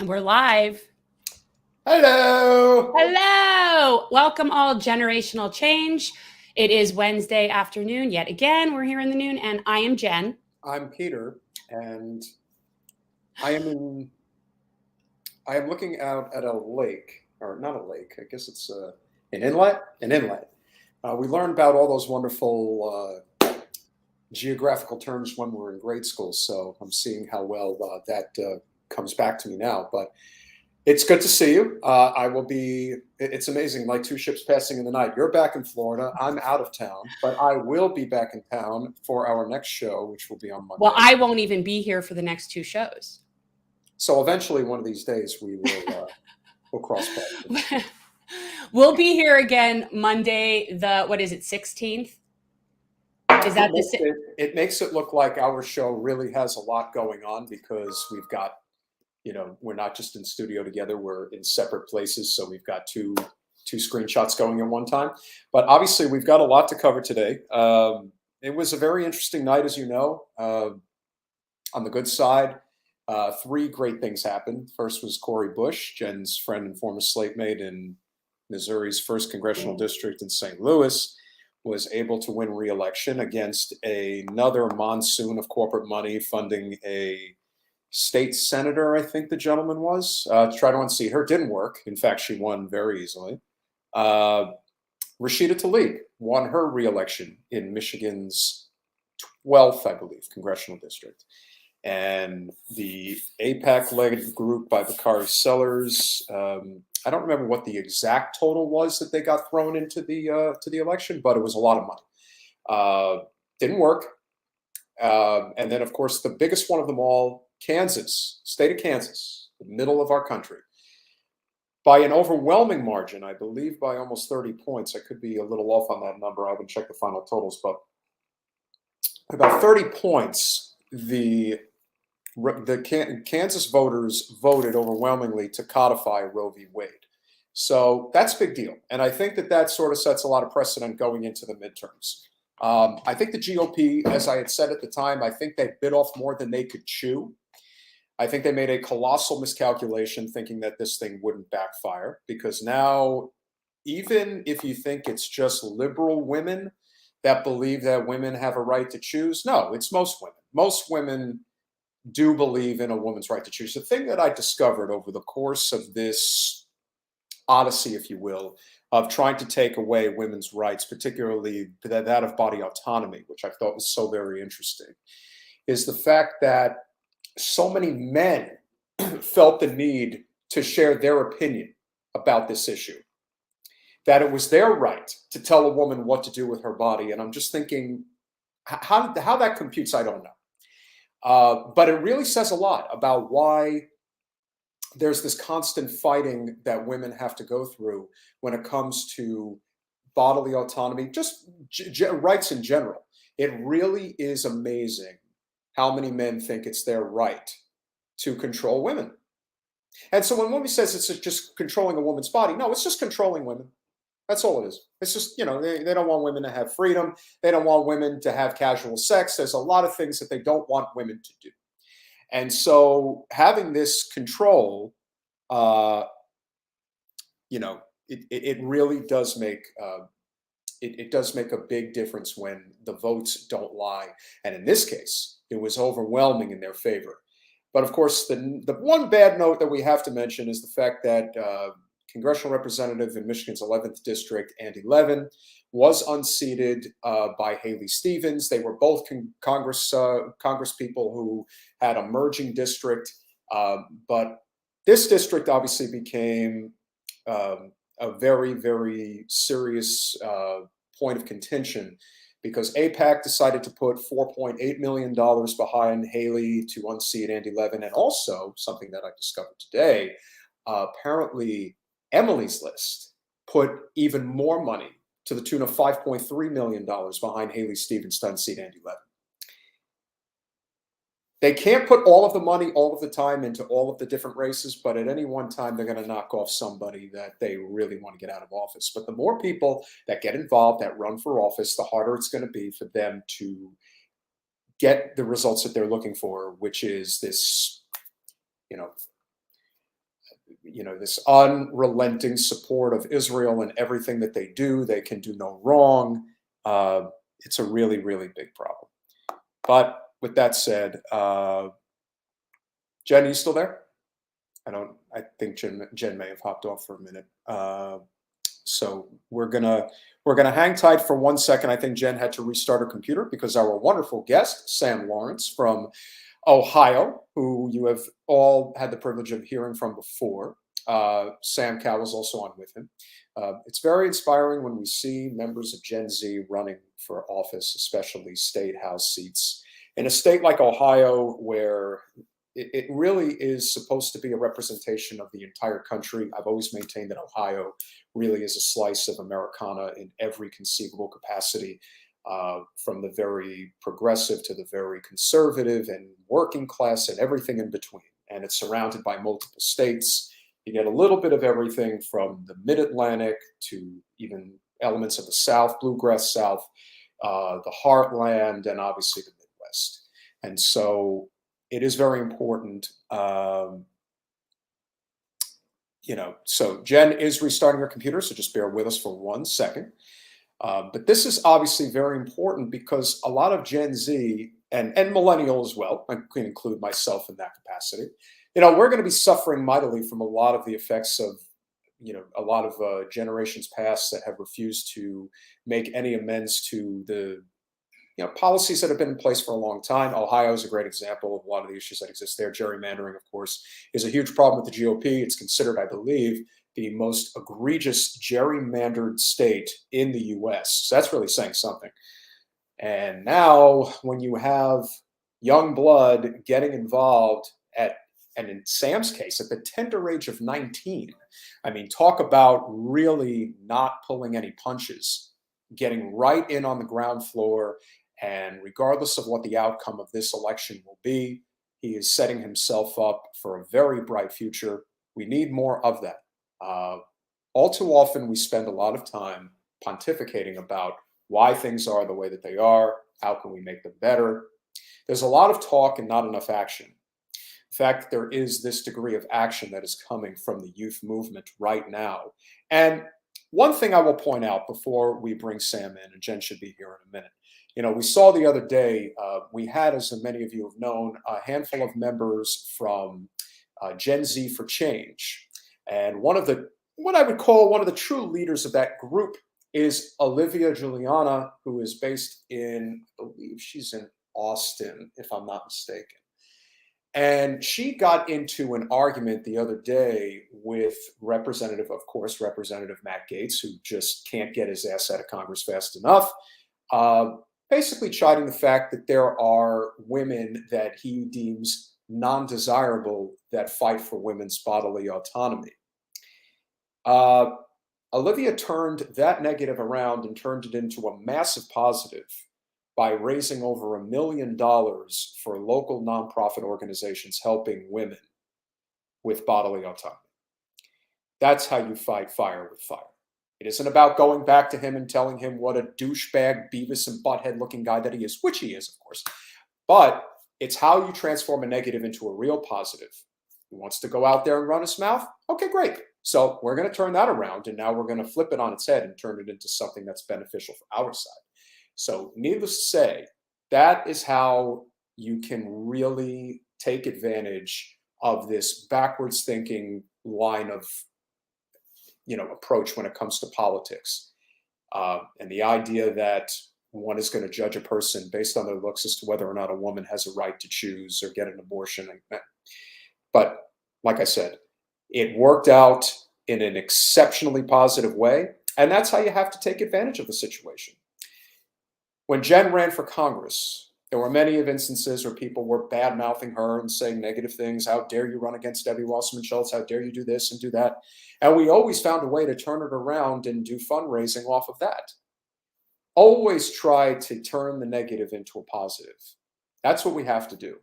And we're live. Hello. Hello. Welcome all Generational Change. It is Wednesday afternoon. Yet again, we're here in the noon, and I am Jen. I'm Peter, and I am looking out at a lake, or not a lake. I guess it's an inlet. An inlet. We learned about all those wonderful geographical terms when we were in grade school, so I'm seeing how well that comes back to me now. But it's good to see you. I will be. It's amazing, like two ships passing in the night. You're back in Florida. I'm out of town, but I will be back in town for our next show, which will be on Monday. Well, I won't even be here for the next two shows. So eventually, one of these days, we will we'll cross paths. We'll be here again Monday. What is it? 16th. Is that it makes it look like our show really has a lot going on because we've got, we're not just in studio together, we're in separate places, so we've got two screenshots going at one time. But obviously we've got a lot to cover today. It was a very interesting night, as you know. On the good side, three great things happened. First was Cori Bush, Jen's friend and former slave mate in Missouri's 1st congressional district in St. Louis, was able to win re-election against another monsoon of corporate money funding a state senator, I think the gentleman was, to try to unseat her. Didn't work. In fact, she won very easily. Rashida Tlaib won her re-election in Michigan's 12th, I believe, congressional district. And the AIPAC-led group by Bakari Sellers, I don't remember what the exact total was that they got thrown into the election, but it was a lot of money. Didn't work. And then, of course, the biggest one of them all, Kansas, state of Kansas, the middle of our country, by an overwhelming margin, I believe by almost 30 points. I could be a little off on that number. I haven't checked the final totals, but about 30 points, the Kansas voters voted overwhelmingly to codify Roe v. Wade. So that's a big deal. And I think that sort of sets a lot of precedent going into the midterms. I think the GOP, as I had said at the time, I think they bit off more than they could chew. I think they made a colossal miscalculation thinking that this thing wouldn't backfire, because now, even if you think it's just liberal women that believe that women have a right to choose, no, it's most women. Most women do believe in a woman's right to choose. The thing that I discovered over the course of this odyssey, if you will, of trying to take away women's rights, particularly that of body autonomy, which I thought was so very interesting, is the fact that so many men felt the need to share their opinion about this issue, that it was their right to tell a woman what to do with her body. And I'm just thinking, how that computes, I don't know. But it really says a lot about why there's this constant fighting that women have to go through when it comes to bodily autonomy, just rights in general. It really is amazing how many men think it's their right to control women. And so when a woman says it's just controlling a woman's body, no, it's just controlling women. That's all it is. It's just, they don't want women to have freedom. They don't want women to have casual sex. There's a lot of things that they don't want women to do. And so having this control, it really does make it does make a big difference when the votes don't lie. And in this case, it was overwhelming in their favor. But of course, the one bad note that we have to mention is the fact that congressional representative in Michigan's 11th district, Andy Levin, was unseated by Haley Stevens. They were both Congress people who had a merging district, but this district obviously became a very, very serious point of contention, because AIPAC decided to put $4.8 million behind Haley to unseat Andy Levin. And also, something that I discovered today, apparently Emily's List put even more money, to the tune of $5.3 million, behind Haley Stevens to unseat Andy Levin. They can't put all of the money all of the time into all of the different races, but at any one time, they're going to knock off somebody that they really want to get out of office. But the more people that get involved, that run for office, the harder it's going to be for them to get the results that they're looking for, which is this, this unrelenting support of Israel and everything that they do. They can do no wrong. It's a really, really big problem. But with that said, Jen, are you still there? I think Jen may have hopped off for a minute. So we're gonna hang tight for 1 second. I think Jen had to restart her computer because our wonderful guest, Sam Lawrence from Ohio, who you have all had the privilege of hearing from before. Sam Cow was also on with him. It's very inspiring when we see members of Gen Z running for office, especially state house seats. In a state like Ohio, where it really is supposed to be a representation of the entire country. I've always maintained that Ohio really is a slice of Americana in every conceivable capacity, from the very progressive to the very conservative and working class and everything in between. And it's surrounded by multiple states. You get a little bit of everything from the mid-Atlantic to even elements of the South, bluegrass South, the heartland, and obviously the Midwest. And so it is very important. So Jen is restarting her computer, so just bear with us for 1 second. But this is obviously very important because a lot of Gen Z and millennial as well, I can include myself in that capacity, we're going to be suffering mightily from a lot of the effects of, a lot of generations past that have refused to make any amends to the policies that have been in place for a long time. Ohio is a great example of a lot of the issues that exist there. Gerrymandering, of course, is a huge problem with the GOP. It's considered, I believe, the most egregious gerrymandered state in the US. So that's really saying something. And now when you have young blood getting involved and in Sam's case, at the tender age of 19, I mean, talk about really not pulling any punches, getting right in on the ground floor. And regardless of what the outcome of this election will be, he is setting himself up for a very bright future. We need more of that. All too often, we spend a lot of time pontificating about why things are the way that they are. How can we make them better? There's a lot of talk and not enough action. In fact, there is this degree of action that is coming from the youth movement right now. And one thing I will point out before we bring Sam in, and Jen should be here in a minute. We saw the other day, we had, as many of you have known, a handful of members from Gen Z for Change. And what I would call one of the true leaders of that group is Olivia Juliana, who is based in, I believe she's in Austin, if I'm not mistaken. And she got into an argument the other day with Representative Matt Gaetz, who just can't get his ass out of Congress fast enough. Basically chiding the fact that there are women that he deems non-desirable that fight for women's bodily autonomy. Olivia turned that negative around and turned it into a massive positive by raising over $1 million for local nonprofit organizations helping women with bodily autonomy. That's how you fight fire with fire. It isn't about going back to him and telling him what a douchebag, Beavis and Butthead looking guy that he is, which he is, of course. But it's how you transform a negative into a real positive. He wants to go out there and run his mouth? Okay, great. So we're going to turn that around, and now we're going to flip it on its head and turn it into something that's beneficial for our side. So needless to say, that is how you can really take advantage of this backwards thinking line of approach when it comes to politics. And the idea that one is going to judge a person based on their looks as to whether or not a woman has a right to choose or get an abortion. But like I said, it worked out in an exceptionally positive way. And that's how you have to take advantage of the situation. When Jen ran for Congress, there were many of instances where people were bad-mouthing her and saying negative things. How dare you run against Debbie Wasserman Schultz? How dare you do this and do that? And we always found a way to turn it around and do fundraising off of that. Always try to turn the negative into a positive. That's what we have to do.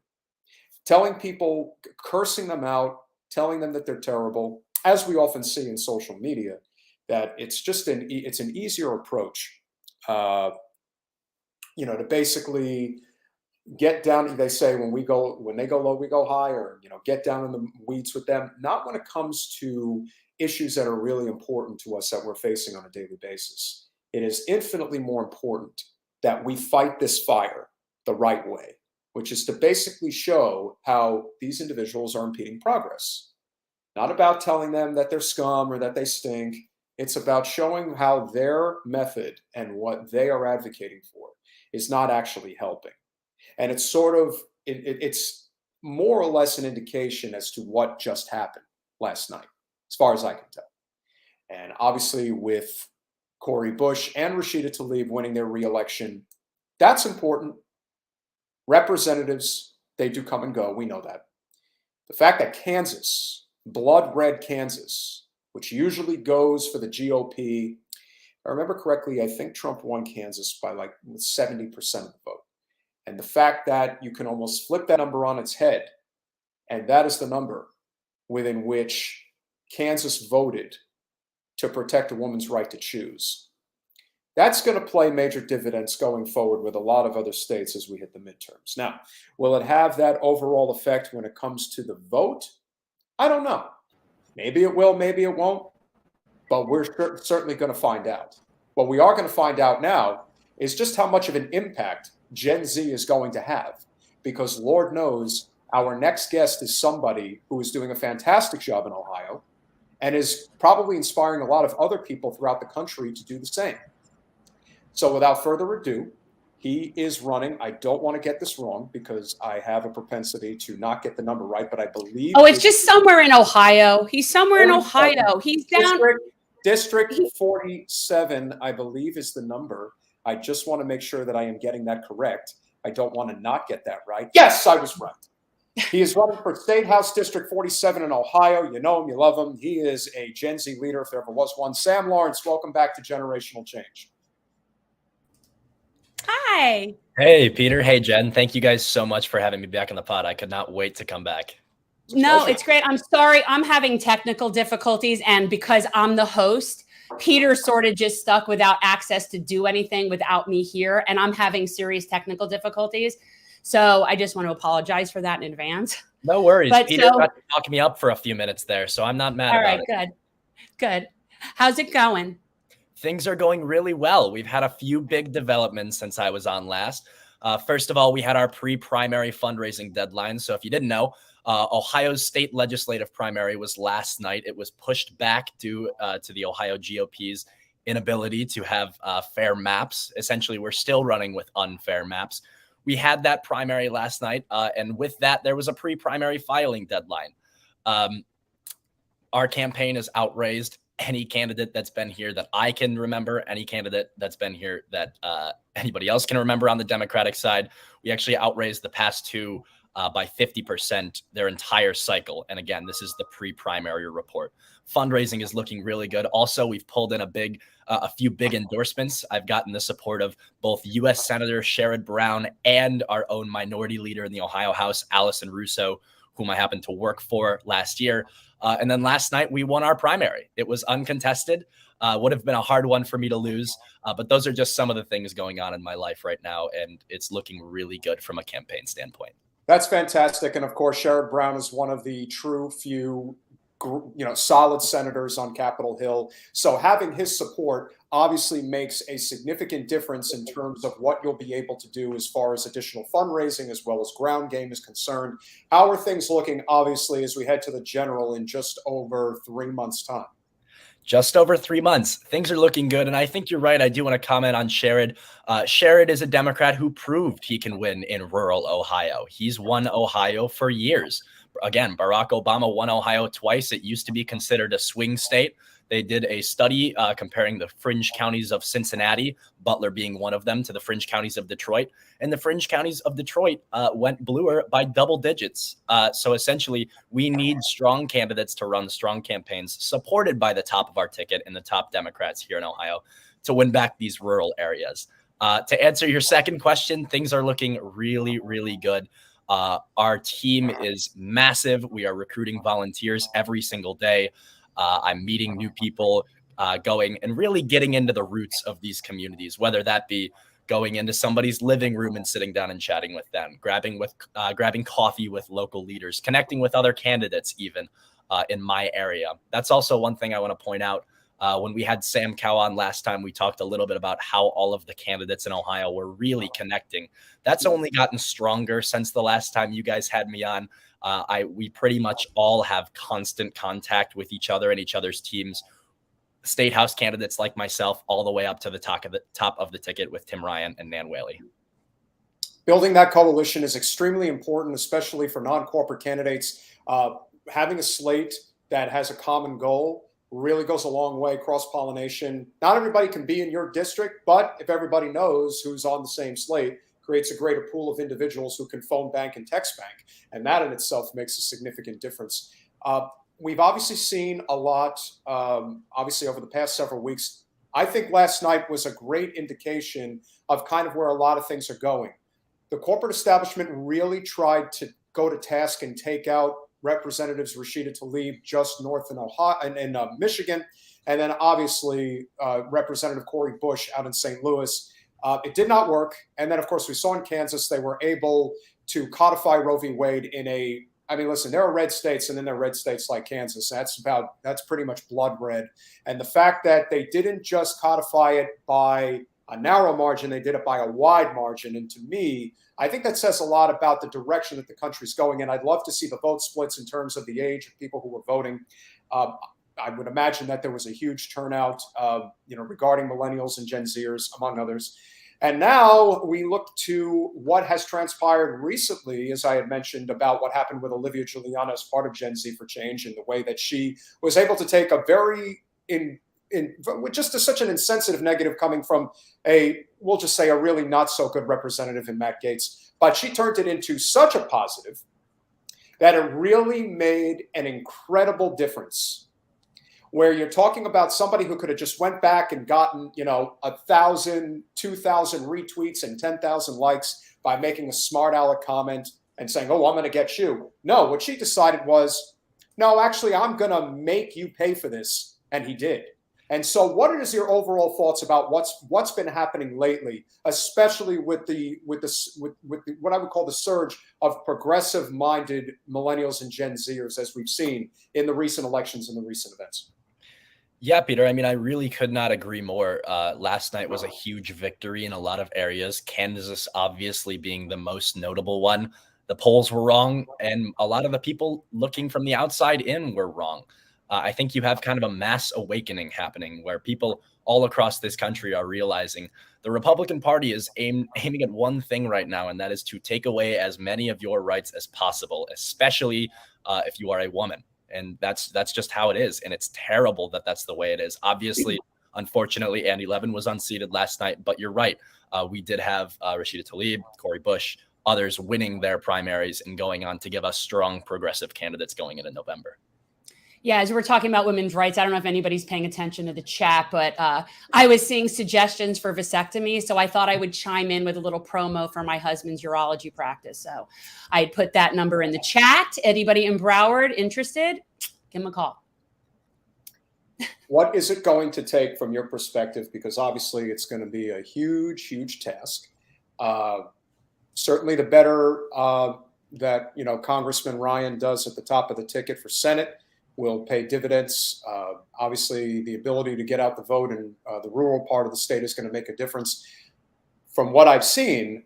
Telling people, cursing them out, telling them that they're terrible, as we often see in social media, that it's just an easier approach, to basically get down. They say when they go low, we go high, or get down in the weeds with them. Not when it comes to issues that are really important to us that we're facing on a daily basis. It is infinitely more important that we fight this fire the right way, which is to basically show how these individuals are impeding progress. Not about telling them that they're scum or that they stink. It's about showing how their method and what they are advocating for is not actually helping. And it's it's more or less an indication as to what just happened last night, as far as I can tell. And obviously, with Cori Bush and Rashida Tlaib winning their reelection, that's important. Representatives, they do come and go. We know that. The fact that Kansas, blood red Kansas, which usually goes for the GOP, if I remember correctly, I think Trump won Kansas by like 70% of the vote. And the fact that you can almost flip that number on its head, and that is the number within which Kansas voted to protect a woman's right to choose. That's going to play major dividends going forward with a lot of other states as we hit the midterms. Now, will it have that overall effect when it comes to the vote? I don't know. Maybe it will, maybe it won't. But we're certainly going to find out. What we are going to find out now is just how much of an impact Gen Z is going to have. Because Lord knows our next guest is somebody who is doing a fantastic job in Ohio and is probably inspiring a lot of other people throughout the country to do the same. So without further ado, he is running. I don't want to get this wrong because I have a propensity to not get the number right, but I believe. Oh, it's just somewhere in Ohio. He's somewhere in Ohio. He's down. District 47, I believe, is the number. I just want to make sure that I am getting that correct. I don't want to not get that right. Yes, I was right. He is running for State House District 47 in Ohio. You know him, you love him. He is a Gen Z leader, if there ever was one. Sam Lawrence, welcome back to Generational Change. Hi. Hey, Peter. Hey, Jen. Thank you guys so much for having me back on the pod. I could not wait to come back. No, it's great. I'm sorry. I'm having technical difficulties. And because I'm the host, Peter sort of just stuck without access to do anything without me here. And I'm having serious technical difficulties. So I just want to apologize for that in advance. No worries. But Peter got to talk me up for a few minutes there. So I'm not mad about it. All right, good. How's it going? Things are going really well. We've had a few big developments since I was on last. First of all, we had our pre-primary fundraising deadline. So if you didn't know, Ohio's state legislative primary was last night. It was pushed back due to the Ohio GOP's inability to have fair maps. Essentially, we're still running with unfair maps. We had that primary last night. And with that, there was a pre-primary filing deadline. Our campaign has outraised any candidate that's been here that I can remember, any candidate that's been here that anybody else can remember on the Democratic side. We actually outraised the past two by 50% their entire cycle. And again, this is the pre-primary report. Fundraising is looking really good. Also, we've pulled in a few big endorsements. I've gotten the support of both U.S. Senator Sherrod Brown and our own minority leader in the Ohio House, Allison Russo, whom I happened to work for last year. And then last night, we won our primary. It was uncontested. Would have been a hard one for me to lose. But those are just some of the things going on in my life right now. And it's looking really good from a campaign standpoint. That's fantastic. And of course, Sherrod Brown is one of the true few, solid senators on Capitol Hill. So having his support obviously makes a significant difference in terms of what you'll be able to do as far as additional fundraising as well as ground game is concerned. How are things looking, obviously, as we head to the general in just over 3 months' time? Just over 3 months. Things are looking good. And I think you're right. I do want to comment on Sherrod. Sherrod is a Democrat who proved he can win in rural Ohio. He's won Ohio for years. Again, Barack Obama won Ohio twice. It used to be considered a swing state. They did a study comparing the fringe counties of Cincinnati, Butler being one of them, to the fringe counties of Detroit. And the fringe counties of Detroit went bluer by double digits. So essentially, we need strong candidates to run strong campaigns supported by the top of our ticket and the top Democrats here in Ohio to win back these rural areas. To answer your second question, things are looking really, really good. Our team is massive. We are recruiting volunteers every single day. I'm meeting new people, going and really getting into the roots of these communities, whether that be going into somebody's living room and sitting down and chatting with them, grabbing coffee with local leaders, connecting with other candidates, even in my area. That's also one thing I want to point out. When we had Sam Cow on last time, we talked a little bit about how all of the candidates in Ohio were really connecting. That's only gotten stronger since the last time you guys had me on. We pretty much all have constant contact with each other and each other's teams. State House candidates like myself, all the way up to the top of the ticket with Tim Ryan and Nan Whaley. Building that coalition is extremely important, especially for non-corporate candidates. Having a slate that has a common goal really goes a long way. Cross-pollination. Not everybody can be in your district, but if everybody knows who's on the same slate, creates a greater pool of individuals who can phone bank and text bank. And that in itself makes a significant difference. We've obviously seen a lot, obviously over the past several weeks. I think last night was a great indication of kind of where a lot of things are going. The corporate establishment really tried to go to task and take out Representatives Rashida Tlaib just north in Ohio and in Michigan, and then obviously Representative Cori Bush out in St. Louis. It did not work. And then, of course, we saw in Kansas they were able to codify Roe v. Wade in a – I mean, listen, there are red states, and then there are red states like Kansas. That's pretty much blood red. And the fact that they didn't just codify it by a narrow margin, they did it by a wide margin. And to me, I think that says a lot about the direction that the country's going in. I'd love to see the vote splits in terms of the age of people who were voting. I would imagine that there was a huge turnout, regarding millennials and Gen Zers, among others. And now we look to what has transpired recently, as I had mentioned, about what happened with Olivia Giuliano as part of Gen Z for Change, and the way that she was able to take a very such an insensitive negative coming from we'll just say a really not so good representative in Matt Gaetz, but she turned it into such a positive that it really made an incredible difference. Where you're talking about somebody who could have just went back and gotten, 1,000, 2,000 retweets and 10,000 likes by making a smart aleck comment and saying, "Oh, I'm going to get you." No, what she decided was, no, actually, I'm going to make you pay for this, and he did. And so, what is your overall thoughts about what's been happening lately, especially with what I would call the surge of progressive-minded millennials and Gen Zers, as we've seen in the recent elections and the recent events? Yeah, Peter. I mean, I really could not agree more. Last night was a huge victory in a lot of areas. Kansas, obviously, being the most notable one. The polls were wrong, and a lot of the people looking from the outside in were wrong. I think you have kind of a mass awakening happening where people all across this country are realizing the Republican Party is aiming at one thing right now, and that is to take away as many of your rights as possible, especially if you are a woman. And that's just how it is. And it's terrible that that's the way it is. Obviously, unfortunately, Andy Levin was unseated last night, but you're right. We did have Rashida Tlaib, Cori Bush, others winning their primaries and going on to give us strong progressive candidates going into November. Yeah, as we're talking about women's rights, I don't know if anybody's paying attention to the chat, but I was seeing suggestions for vasectomy. So I thought I would chime in with a little promo for my husband's urology practice. So I put that number in the chat. Anybody in Broward interested? Give them a call. What is it going to take from your perspective? Because obviously it's going to be a huge, huge task. Certainly the better that, Congressman Ryan does at the top of the ticket for Senate will pay dividends. Obviously, the ability to get out the vote in the rural part of the state is going to make a difference. From what I've seen,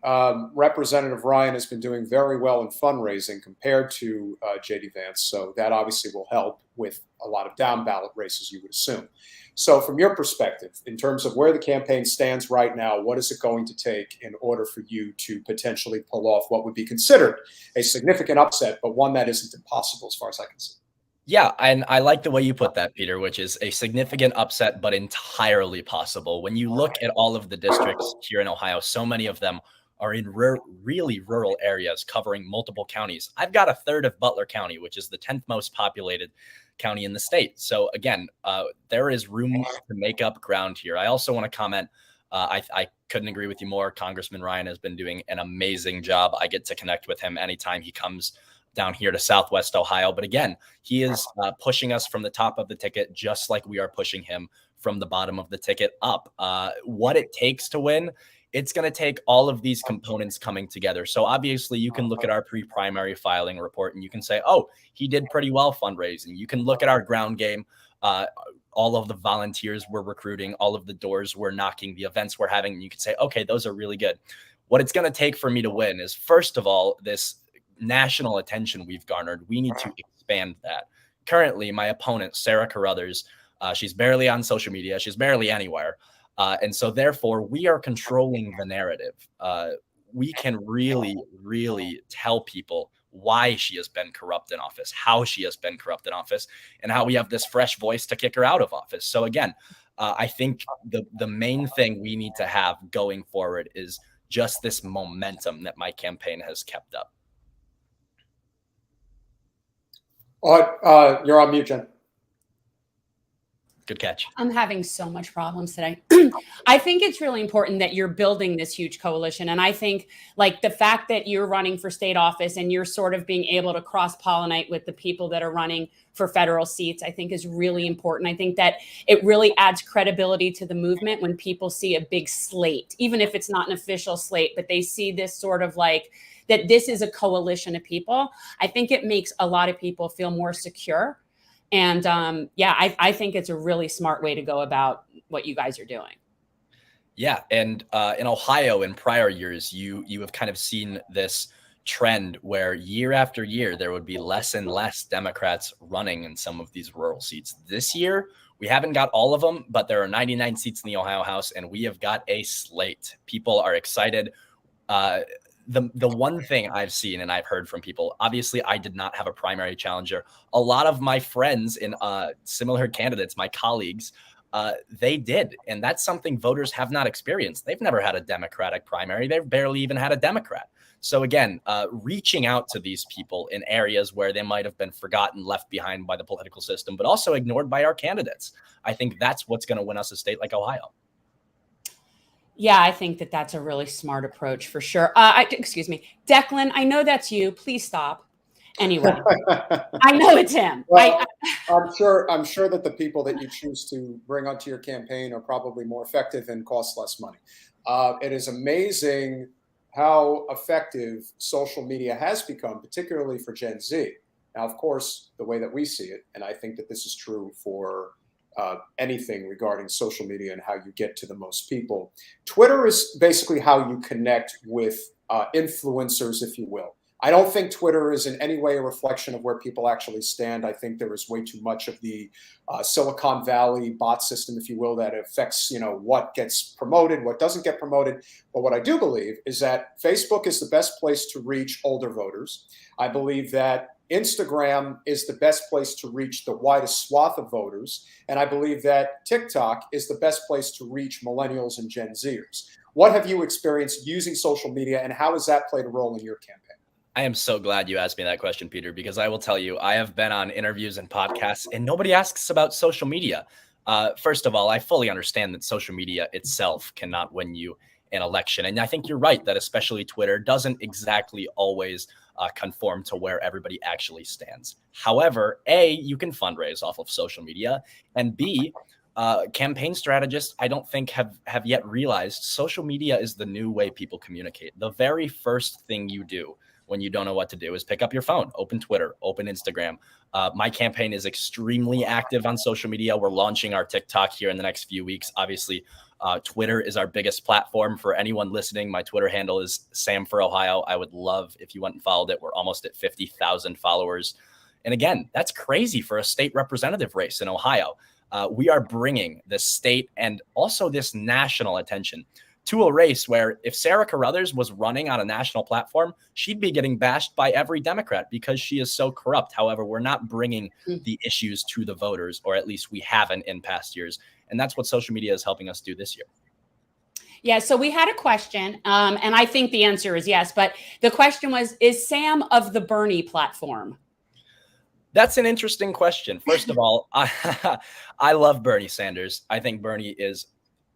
Representative Ryan has been doing very well in fundraising compared to J.D. Vance. So that obviously will help with a lot of down ballot races, you would assume. So from your perspective, in terms of where the campaign stands right now, what is it going to take in order for you to potentially pull off what would be considered a significant upset, but one that isn't impossible as far as I can see? Yeah, and I like the way you put that, Peter, which is a significant upset, but entirely possible. When you look at all of the districts here in Ohio, so many of them are in really rural areas covering multiple counties. I've got a third of Butler County, which is the 10th most populated county in the state. So again, there is room to make up ground here. I also want to comment, I couldn't agree with you more. Congressman Ryan has been doing an amazing job. I get to connect with him anytime he comes down here to Southwest Ohio. But again, he is pushing us from the top of the ticket, just like we are pushing him from the bottom of the ticket up. What it takes to win It's going to take all of these components coming together. So obviously you can look at our pre-primary filing report and you can say, oh, he did pretty well fundraising. You can look at our ground game. All of the volunteers we're recruiting, all of the doors we're knocking, the events we're having, and you can say, okay, those are really good. What it's going to take for me to win is, first of all, this national attention we've garnered. We need to expand that. Currently, my opponent, Sarah Carruthers, she's barely on social media. She's barely anywhere. And so therefore, we are controlling the narrative. We can really, really tell people why she has been corrupt in office, how she has been corrupt in office, and how we have this fresh voice to kick her out of office. So again, I think the main thing we need to have going forward is just this momentum that my campaign has kept up. You're on mute, Jen. Good catch. I'm having so much problems today. I think it's really important that you're building this huge coalition. And I think like the fact that you're running for state office and you're sort of being able to cross-pollinate with the people that are running for federal seats, I think is really important. I think that it really adds credibility to the movement when people see a big slate, even if it's not an official slate, but they see this sort of like that this is a coalition of people. I think it makes a lot of people feel more secure. And I think it's a really smart way to go about what you guys are doing. Yeah. And in Ohio in prior years, you have kind of seen this trend where year after year, there would be less and less Democrats running in some of these rural seats. This year, we haven't got all of them, but there are 99 seats in the Ohio House, and we have got a slate. People are excited. The one thing I've seen and I've heard from people, obviously I did not have a primary challenger. A lot of my friends in similar candidates, my colleagues, they did. And that's something voters have not experienced. They've never had a Democratic primary. They've barely even had a Democrat. So again, reaching out to these people in areas where they might have been forgotten, left behind by the political system, but also ignored by our candidates. I think that's what's going to win us a state like Ohio. Yeah, I think that that's a really smart approach for sure. Excuse me, Declan, I know that's you. Please stop. Anyway, I know it's him. Well, I'm sure that the people that you choose to bring onto your campaign are probably more effective and cost less money. It is amazing how effective social media has become, particularly for Gen Z. Now, of course, the way that we see it, and I think that this is true for anything regarding social media and how you get to the most people. Twitter is basically how you connect with influencers, if you will. I don't think Twitter is in any way a reflection of where people actually stand. I think there is way too much of the Silicon Valley bot system, if you will, that affects, what gets promoted, what doesn't get promoted. But what I do believe is that Facebook is the best place to reach older voters. I believe that Instagram is the best place to reach the widest swath of voters. And I believe that TikTok is the best place to reach millennials and Gen Zers. What have you experienced using social media, and how has that played a role in your campaign? I am so glad you asked me that question, Peter, because I will tell you, I have been on interviews and podcasts and nobody asks about social media. First of all, I fully understand that social media itself cannot win you an election. And I think you're right that especially Twitter doesn't exactly always conform to where everybody actually stands. However, A, you can fundraise off of social media, and B, campaign strategists, I don't think have yet realized social media is the new way people communicate. The very first thing you do when you don't know what to do is pick up your phone, open Twitter, open Instagram. My campaign is extremely active on social media. We're launching our TikTok here in the next few weeks. Obviously, Twitter is our biggest platform. For anyone listening, my Twitter handle is Sam for Ohio. I would love if you went and followed it. We're almost at 50,000 followers. And again, that's crazy for a state representative race in Ohio. We are bringing the state and also this national attention to a race where if Sarah Carruthers was running on a national platform, she'd be getting bashed by every Democrat because she is so corrupt. However, we're not bringing the issues to the voters, or at least we haven't in past years. And that's what social media is helping us do this year. Yeah, so we had a question, and I think the answer is yes. But the question was, is Sam of the Bernie platform? That's an interesting question. First of all, I love Bernie Sanders. I think Bernie is,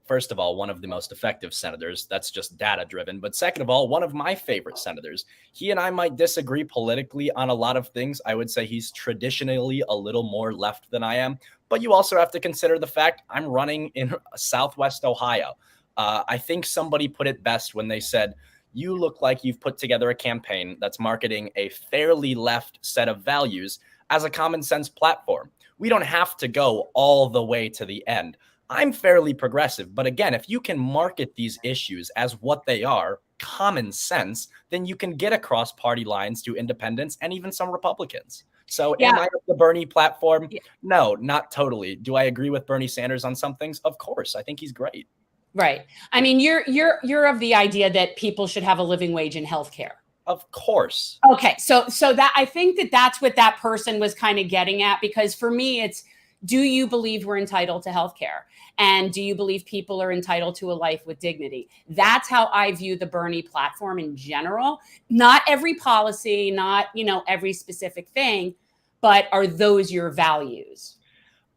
first of all, one of the most effective senators. That's just data driven. But second of all, one of my favorite senators. He and I might disagree politically on a lot of things. I would say he's traditionally a little more left than I am. But you also have to consider the fact I'm running in Southwest Ohio. I think somebody put it best when they said, you look like you've put together a campaign that's marketing a fairly left set of values as a common sense platform. We don't have to go all the way to the end. I'm fairly progressive, but again, if you can market these issues as what they are, common sense, then you can get across party lines to independents and even some Republicans. So am I of the Bernie platform? Yeah. No, not totally. Do I agree with Bernie Sanders on some things? Of course. I think he's great. Right. I mean, you're of the idea that people should have a living wage in healthcare. Of course. Okay. So that I think that's what that person was kind of getting at, because for me, it's, do you believe we're entitled to healthcare? And do you believe people are entitled to a life with dignity? That's how I view the Bernie platform in general. Not every policy, not, every specific thing, but are those your values?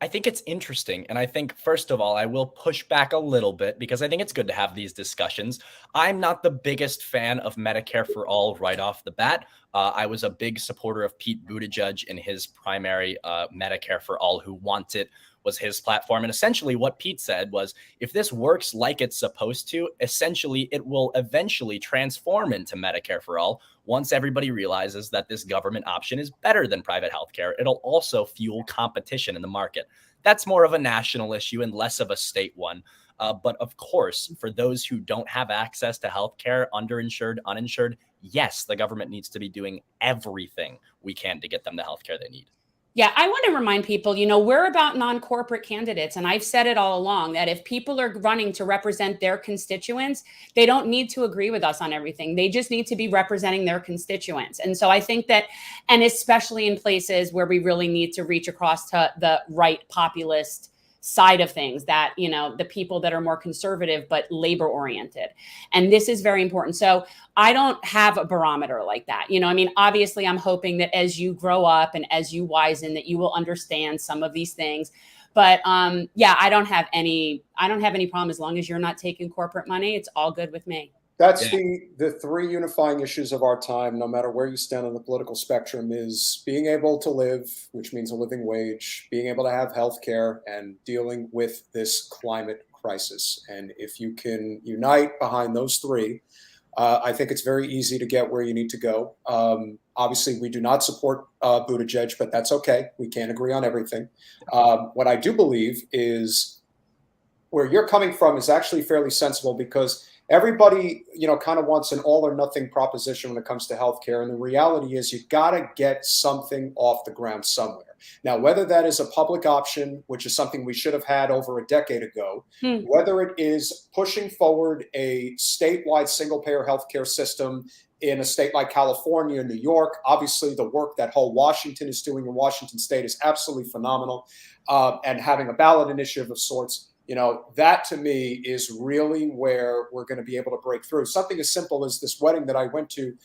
I think it's interesting. And I think, first of all, I will push back a little bit because I think it's good to have these discussions. I'm not the biggest fan of Medicare for all right off the bat. I was a big supporter of Pete Buttigieg in his primary Medicare for all, who want it was his platform. And essentially what Pete said was, if this works like it's supposed to, essentially it will eventually transform into Medicare for all. Once everybody realizes that this government option is better than private healthcare, it'll also fuel competition in the market. That's more of a national issue and less of a state one. But of course, for those who don't have access to healthcare, underinsured, uninsured, yes, the government needs to be doing everything we can to get them the healthcare they need. Yeah, I want to remind people, we're about non-corporate candidates. And I've said it all along that if people are running to represent their constituents, they don't need to agree with us on everything. They just need to be representing their constituents. And so I think that, and especially in places where we really need to reach across to the right populist side of things, that, the people that are more conservative but labor oriented. And this is very important. So I don't have a barometer like that. Obviously I'm hoping that as you grow up and as you wisen, that you will understand some of these things. But I don't have any problem as long as you're not taking corporate money. It's all good with me. That's the three unifying issues of our time, no matter where you stand on the political spectrum, is being able to live, which means a living wage, being able to have health care, and dealing with this climate crisis. And if you can unite behind those three, I think it's very easy to get where you need to go. Obviously, we do not support Buttigieg, but that's okay. We can't agree on everything. What I do believe is where you're coming from is actually fairly sensible, because everybody, kind of wants an all or nothing proposition when it comes to healthcare. And the reality is you got to get something off the ground somewhere. Now, whether that is a public option, which is something we should have had over a decade ago, whether it is pushing forward a statewide single payer healthcare system in a state like California, New York, obviously the work that whole Washington is doing in Washington state is absolutely phenomenal. And having a ballot initiative of sorts, that to me is really where we're going to be able to break through. Something as simple as this wedding that I went to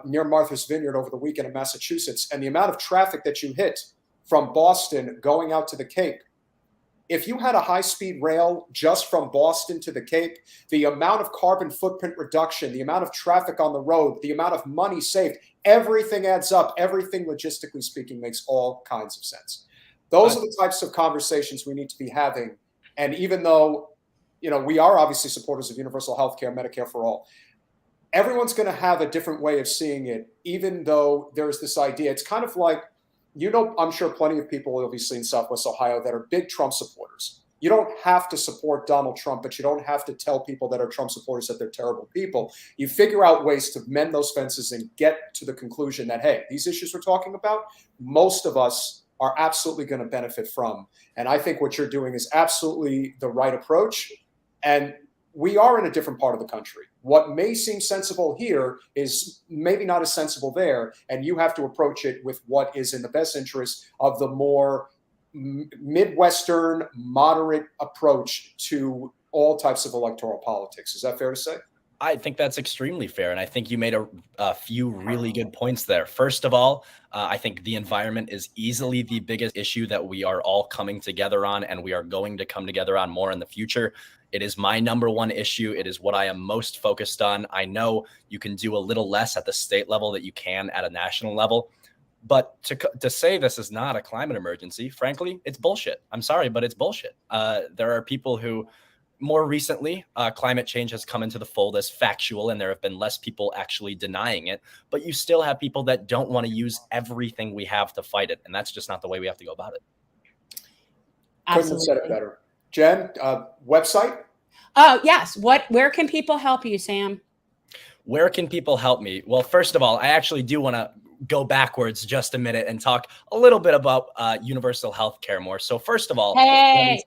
near Martha's Vineyard over the weekend in Massachusetts, and the amount of traffic that you hit from Boston going out to the Cape. If you had a high-speed rail just from Boston to the Cape, the amount of carbon footprint reduction, the amount of traffic on the road, the amount of money saved, everything adds up. Everything, logistically speaking, makes all kinds of sense. Those are the types of conversations we need to be having. And even though, we are obviously supporters of universal health care, Medicare for all, everyone's going to have a different way of seeing it, even though there's this idea. It's kind of like, I'm sure plenty of people, obviously in Southwest Ohio, that are big Trump supporters. You don't have to support Donald Trump, but you don't have to tell people that are Trump supporters that they're terrible people. You figure out ways to mend those fences and get to the conclusion that, hey, these issues we're talking about, most of us are absolutely going to benefit from. And I think what you're doing is absolutely the right approach. And we are in a different part of the country. What may seem sensible here is maybe not as sensible there. And you have to approach it with what is in the best interest of the more Midwestern, moderate approach to all types of electoral politics. Is that fair to say? I think that's extremely fair. And I think you made a few really good points there. First of all, I think the environment is easily the biggest issue that we are all coming together on, and we are going to come together on more in the future. It is my number one issue. It is what I am most focused on. I know you can do a little less at the state level that you can at a national level. But to say this is not a climate emergency, frankly, it's bullshit. I'm sorry, but it's bullshit. There are people who more recently, climate change has come into the fold as factual, and there have been less people actually denying it. But you still have people that don't want to use everything we have to fight it, and that's just not the way we have to go about it. Couldn't have said it better. Jen, website? Oh, yes. Where can people help you, Sam? Where can people help me? Well, first of all, I actually do want to go backwards just a minute and talk a little bit about universal health care more. So first of all, hey,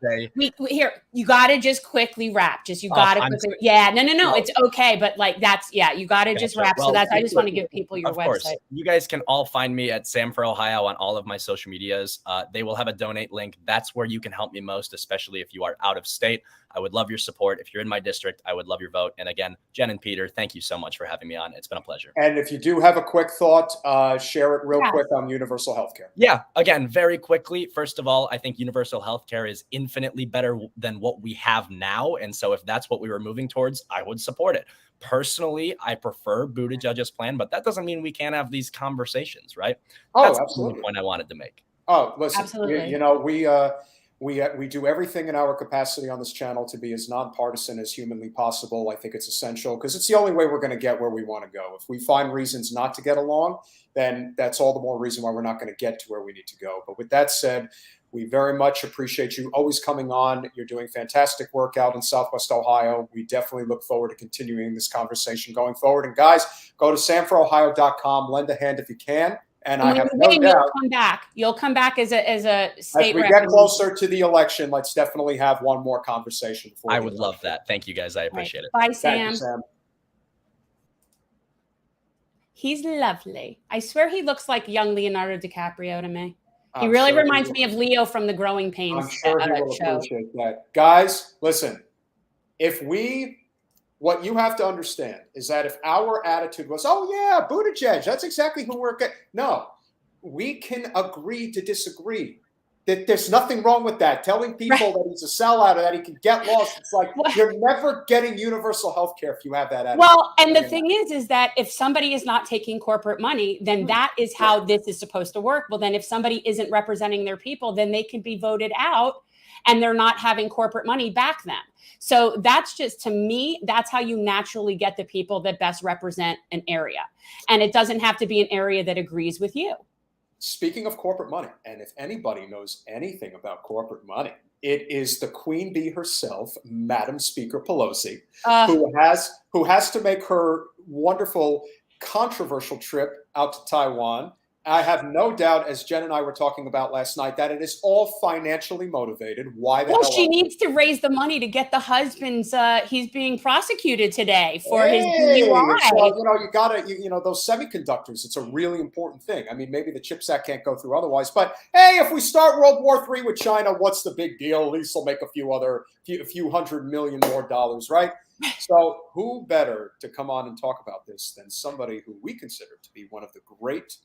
here, you got to just quickly wrap. You got to quickly. Yeah, no. It's okay. But like, you got to just wrap. Well, so I just want to give people your website. Course. You guys can all find me at Sam for Ohio on all of my social medias. They will have a donate link. That's where you can help me most, especially if you are out of state. I would love your support. If you're in my district, I would love your vote. And again, Jen and Peter, thank you so much for having me on. It's been a pleasure. And if you do have a quick thought, share it real quick on universal healthcare. Yeah, again, very quickly. First of all, I think universal healthcare is infinitely better than what we have now. And so if that's what we were moving towards, I would support it. Personally, I prefer Buttigieg's plan, but that doesn't mean we can't have these conversations, right? That's absolutely the point I wanted to make. Oh, listen, absolutely. We do everything in our capacity on this channel to be as nonpartisan as humanly possible. I think it's essential because it's the only way we're going to get where we want to go. If we find reasons not to get along, then that's all the more reason why we're not going to get to where we need to go. But with that said, we very much appreciate you always coming on. You're doing fantastic work out in Southwest Ohio. We definitely look forward to continuing this conversation going forward. And guys, go to sanforohio.com, lend a hand if you can. And I have no doubt you'll come back. You'll come back as a state. As we get closer to the election, let's definitely have one more conversation. I would love that. Thank you, guys. I appreciate it. Bye, Sam. Thank you, Sam. He's lovely. I swear he looks like young Leonardo DiCaprio to me. He really reminds me of Leo from the Growing Pains I'm sure he will show. Appreciate that. Guys, listen, what you have to understand is that if our attitude was, oh yeah, Buttigieg, that's exactly who we're getting. No, we can agree to disagree. There's nothing wrong with that. Telling people that he's a sellout or that he can get lost, it's like you're never getting universal health care if you have that attitude. Well, and the thing is that if somebody is not taking corporate money, then that is how this is supposed to work. Well, then if somebody isn't representing their people, then they can be voted out and they're not having corporate money back them. So that's just, to me, that's how you naturally get the people that best represent an area. And it doesn't have to be an area that agrees with you. Speaking of corporate money, and if anybody knows anything about corporate money, it is the queen bee herself, Madam Speaker Pelosi, who has to make her wonderful, controversial trip out to Taiwan. I have no doubt, as Jen and I were talking about last night, that it is all financially motivated. Why the hell? Well, she needs to raise the money to get the husband's. He's being prosecuted today for his DUI. So, you gotta, those semiconductors. It's a really important thing. I mean, maybe the CHIPS Act can't go through otherwise. But hey, if we start World War III with China, what's the big deal? At least we'll make a few $100 million more, right? So, who better to come on and talk about this than somebody who we consider to be one of the great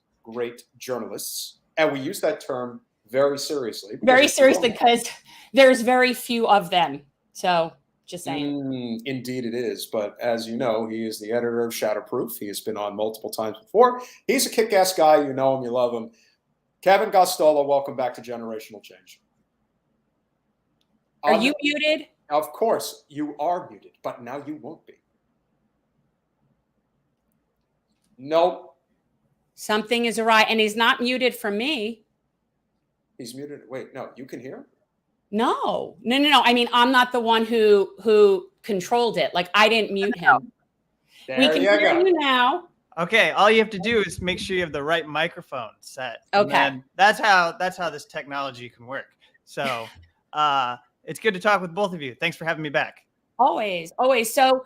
journalists, and we use that term very seriously. Because there's very few of them. So just saying. Indeed it is. But as you know, he is the editor of Shadow Proof. He has been on multiple times before. He's a kick-ass guy. You know him, you love him. Kevin Gosztola, welcome back to Generational Change. Are you muted? Of course, you are muted, but now you won't be. Nope. Something is awry, and he's not muted from me. He's muted. Wait, no, you can hear him? No. I mean, I'm not the one who controlled it. Like, I didn't mute him. We can hear you now. Okay, all you have to do is make sure you have the right microphone set. Okay. And that's how this technology can work. So it's good to talk with both of you. Thanks for having me back. Always. So,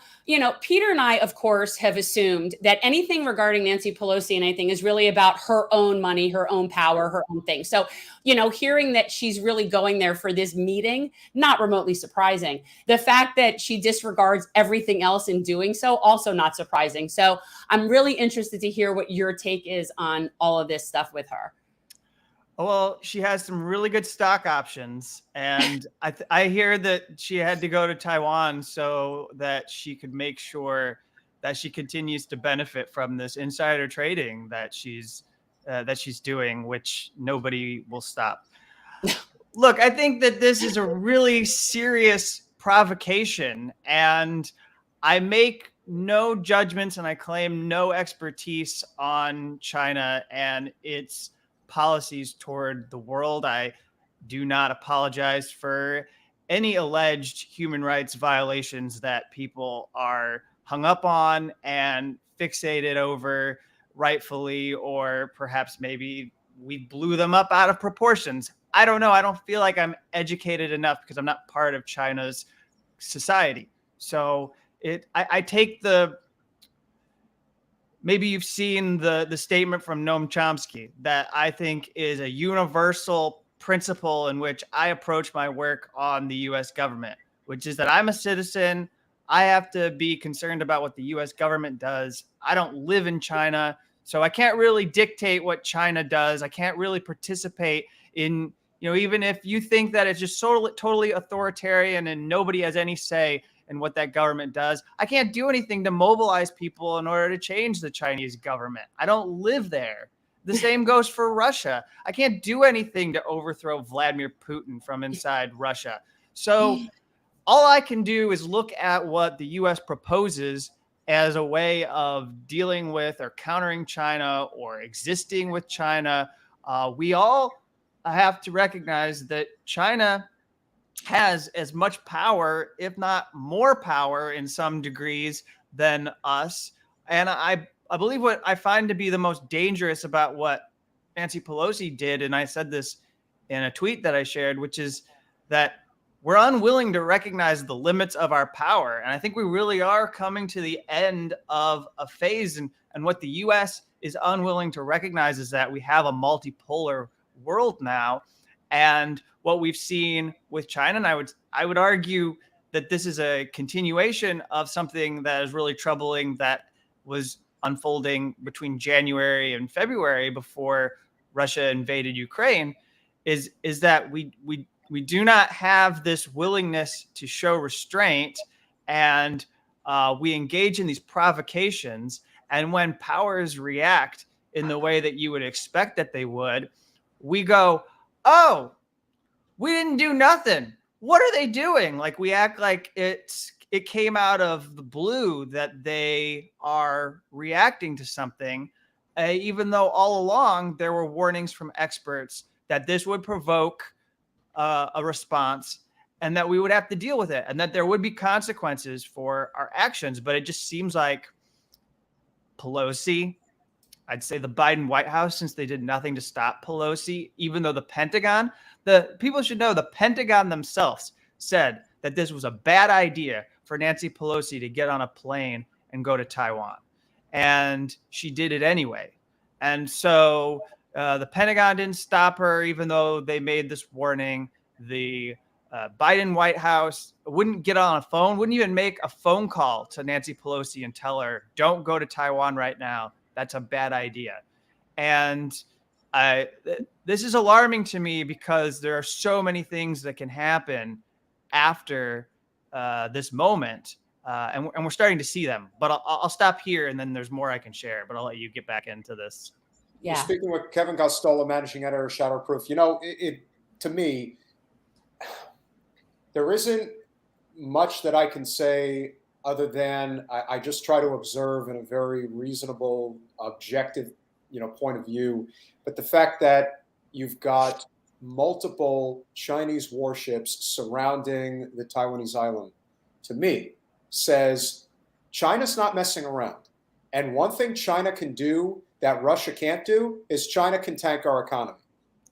Peter and I, of course, have assumed that anything regarding Nancy Pelosi and anything is really about her own money, her own power, her own thing. So, hearing that she's really going there for this meeting, not remotely surprising. The fact that she disregards everything else in doing so, also not surprising. So I'm really interested to hear what your take is on all of this stuff with her. Well, she has some really good stock options, and I hear that she had to go to Taiwan so that she could make sure that she continues to benefit from this insider trading that she's doing, which nobody will stop. Look, I think that this is a really serious provocation. And I make no judgments and I claim no expertise on China and its policies toward the world. I do not apologize for any alleged human rights violations that people are hung up on and fixated over, rightfully, or perhaps maybe we blew them up out of proportions. I don't know. I don't feel like I'm educated enough because I'm not part of China's society. So I take the, maybe you've seen the statement from Noam Chomsky that I think is a universal principle in which I approach my work on the US government, which is that I'm a citizen. I have to be concerned about what the US government does. I don't live in China, so I can't really dictate what China does. I can't really participate in, even if you think that it's just totally authoritarian and nobody has any say in what that government does, I can't do anything to mobilize people in order to change the Chinese government. I don't live there. The same goes for Russia. I can't do anything to overthrow Vladimir Putin from inside Russia. So all I can do is look at what the US proposes as a way of dealing with or countering China or existing with China. We all have to recognize that China has as much power, if not more power in some degrees, than us. And I believe what I find to be the most dangerous about what Nancy Pelosi did, and I said this in a tweet that I shared, which is that we're unwilling to recognize the limits of our power. And I think we really are coming to the end of a phase. And what the US is unwilling to recognize is that we have a multipolar world now. And what we've seen with China, and I would argue that this is a continuation of something that is really troubling that was unfolding between January and February before Russia invaded Ukraine, is that we do not have this willingness to show restraint, and we engage in these provocations. And when powers react in the way that you would expect that they would, we go, oh, we didn't do nothing. What are they doing? Like, we act like it came out of the blue that they are reacting to something, even though all along there were warnings from experts that this would provoke a response and that we would have to deal with it and that there would be consequences for our actions. But it just seems like Pelosi, I'd say the Biden White House, since they did nothing to stop Pelosi, even though the Pentagon, people should know the Pentagon themselves said that this was a bad idea for Nancy Pelosi to get on a plane and go to Taiwan. And she did it anyway. And so the Pentagon didn't stop her, even though they made this warning. The Biden White House wouldn't get on a phone, wouldn't even make a phone call to Nancy Pelosi and tell her, don't go to Taiwan right now. That's a bad idea. And this is alarming to me because there are so many things that can happen after this moment. And we're starting to see them. But I'll stop here, and then there's more I can share. But I'll let you get back into this. Yeah. We're speaking with Kevin Gosztola, managing editor of Shadow Proof. To me, there isn't much that I can say other than I just try to observe in a very reasonable, objective, point of view. But the fact that you've got multiple Chinese warships surrounding the Taiwanese island, to me, says China's not messing around. And one thing China can do that Russia can't do is China can tank our economy.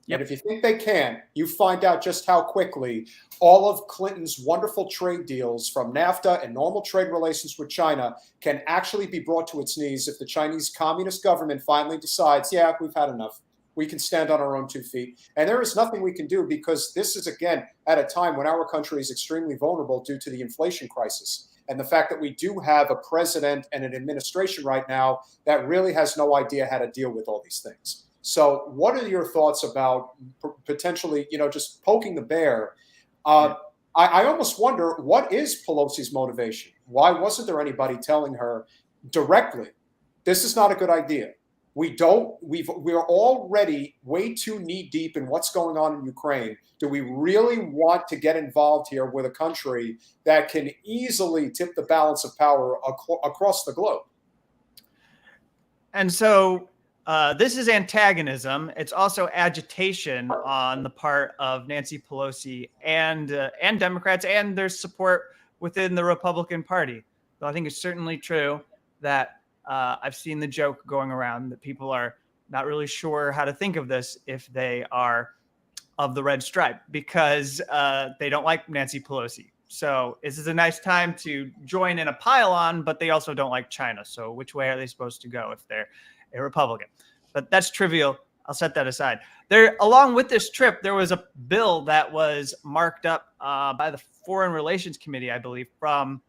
Yep. And if you think they can, you find out just how quickly all of Clinton's wonderful trade deals from NAFTA and normal trade relations with China can actually be brought to its knees if the Chinese Communist government finally decides, yeah, we've had enough. We can stand on our own 2 feet. And there is nothing we can do because this is, again, at a time when our country is extremely vulnerable due to the inflation crisis. And the fact that we do have a president and an administration right now that really has no idea how to deal with all these things. So what are your thoughts about potentially, just poking the bear? I almost wonder, what is Pelosi's motivation? Why wasn't there anybody telling her directly, this is not a good idea? We're already way too knee deep in what's going on in Ukraine. Do we really want to get involved here with a country that can easily tip the balance of power across the globe? And so this is antagonism. It's also agitation on the part of Nancy Pelosi and Democrats, and there's support within the Republican Party. So I think it's certainly true that I've seen the joke going around that people are not really sure how to think of this if they are of the red stripe, because they don't like Nancy Pelosi. So this is a nice time to join in a pile-on, but they also don't like China. So which way are they supposed to go if they're a Republican? But that's trivial. I'll set that aside. There, along with this trip, there was a bill that was marked up by the Foreign Relations Committee, I believe, from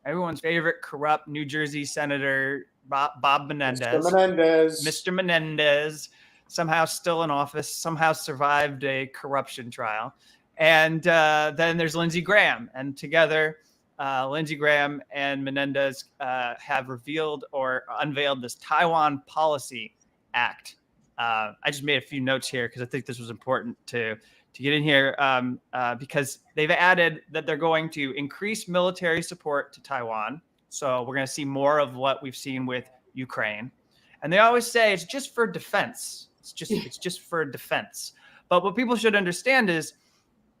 everyone's favorite corrupt New Jersey Senator Bob Menendez. Mr. Menendez, somehow still in office, somehow survived a corruption trial. And then there's Lindsey Graham. And together, Lindsey Graham and Menendez have revealed or unveiled this Taiwan Policy Act. I just made a few notes here because I think this was important to get in here, because they've added that they're going to increase military support to Taiwan. So we're going to see more of what we've seen with Ukraine. And they always say it's just for defense. It's just for defense. But what people should understand is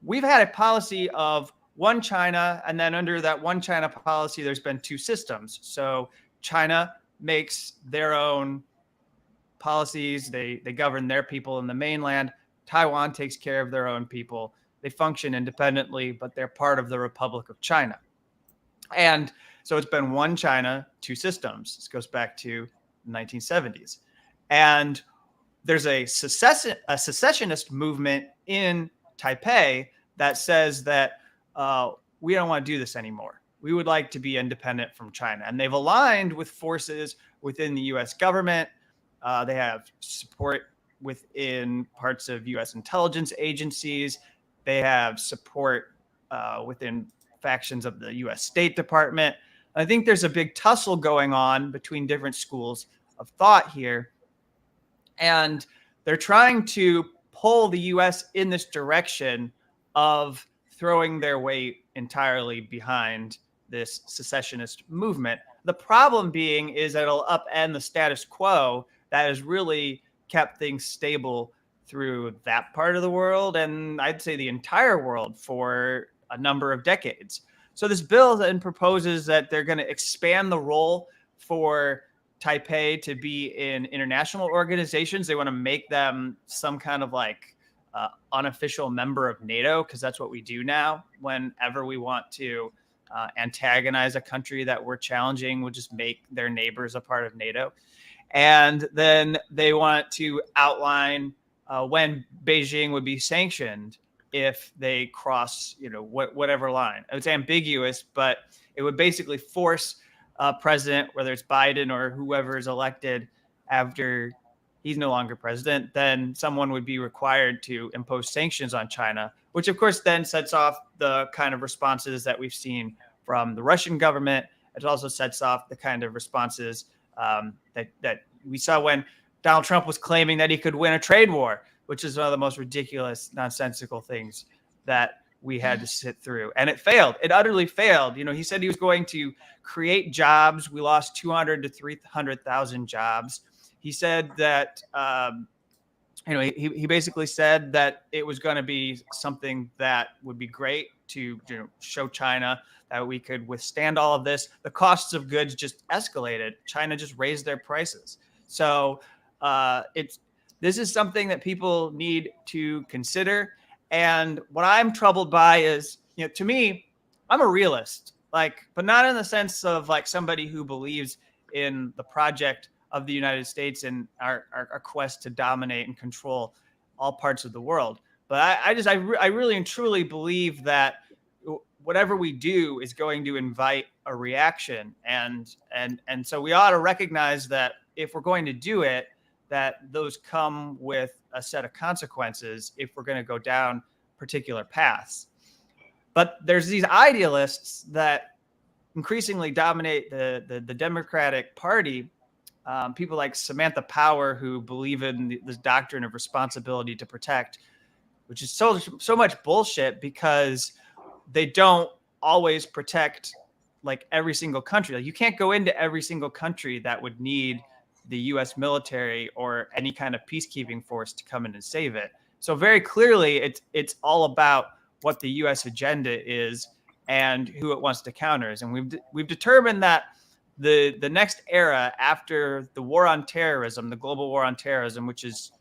we've had a policy of one China, and then under that one China policy, there's been two systems. So China makes their own policies. They govern their people in the mainland. Taiwan takes care of their own people. They function independently, but they're part of the Republic of China. And so it's been one China, two systems. This goes back to the 1970s. And there's a secessionist movement in Taipei that says that we don't want to do this anymore. We would like to be independent from China. And they've aligned with forces within the U.S. government. They have support within parts of U.S. intelligence agencies. They have support within factions of the U.S. State Department. I think there's a big tussle going on between different schools of thought here. And they're trying to pull the U.S. in this direction of throwing their weight entirely behind this secessionist movement. The problem being is that it'll upend the status quo that has really kept things stable through that part of the world, and I'd say the entire world, for a number of decades. So this bill then proposes that they're going to expand the role for Taipei to be in international organizations. They want to make them some kind of like unofficial member of NATO, because that's what we do now. Whenever we want to antagonize a country that we're challenging, we'll just make their neighbors a part of NATO. And then they want to outline when Beijing would be sanctioned if they cross, whatever line. It's ambiguous, but it would basically force a president, whether it's Biden or whoever is elected after he's no longer president, then someone would be required to impose sanctions on China, which of course then sets off the kind of responses that we've seen from the Russian government. It also sets off the kind of responses that we saw when Donald Trump was claiming that he could win a trade war, which is one of the most ridiculous, nonsensical things that we had to sit through. And it failed. It utterly failed. He said he was going to create jobs. We lost 200 to 300,000 jobs. He said that, he basically said that it was going to be something that would be great to show China that we could withstand all of this. The costs of goods just escalated. China just raised their prices. So this is something that people need to consider. And what I'm troubled by is, to me, I'm a realist, but not in the sense of like somebody who believes in the project of the United States and our quest to dominate and control all parts of the world. But I really and truly believe that whatever we do is going to invite a reaction. And so we ought to recognize that if we're going to do it, that those come with a set of consequences if we're going to go down particular paths. But there's these idealists that increasingly dominate the Democratic Party people like Samantha Power, who believe in this doctrine of responsibility to protect, which is so much bullshit, because they don't always protect like every single country. Like, you can't go into every single country that would need the U.S. military or any kind of peacekeeping force to come in and save it. So very clearly, it's all about what the U.S. agenda is and who it wants to counter. And we've determined that the next era after the war on terrorism, the global war on terrorism, which is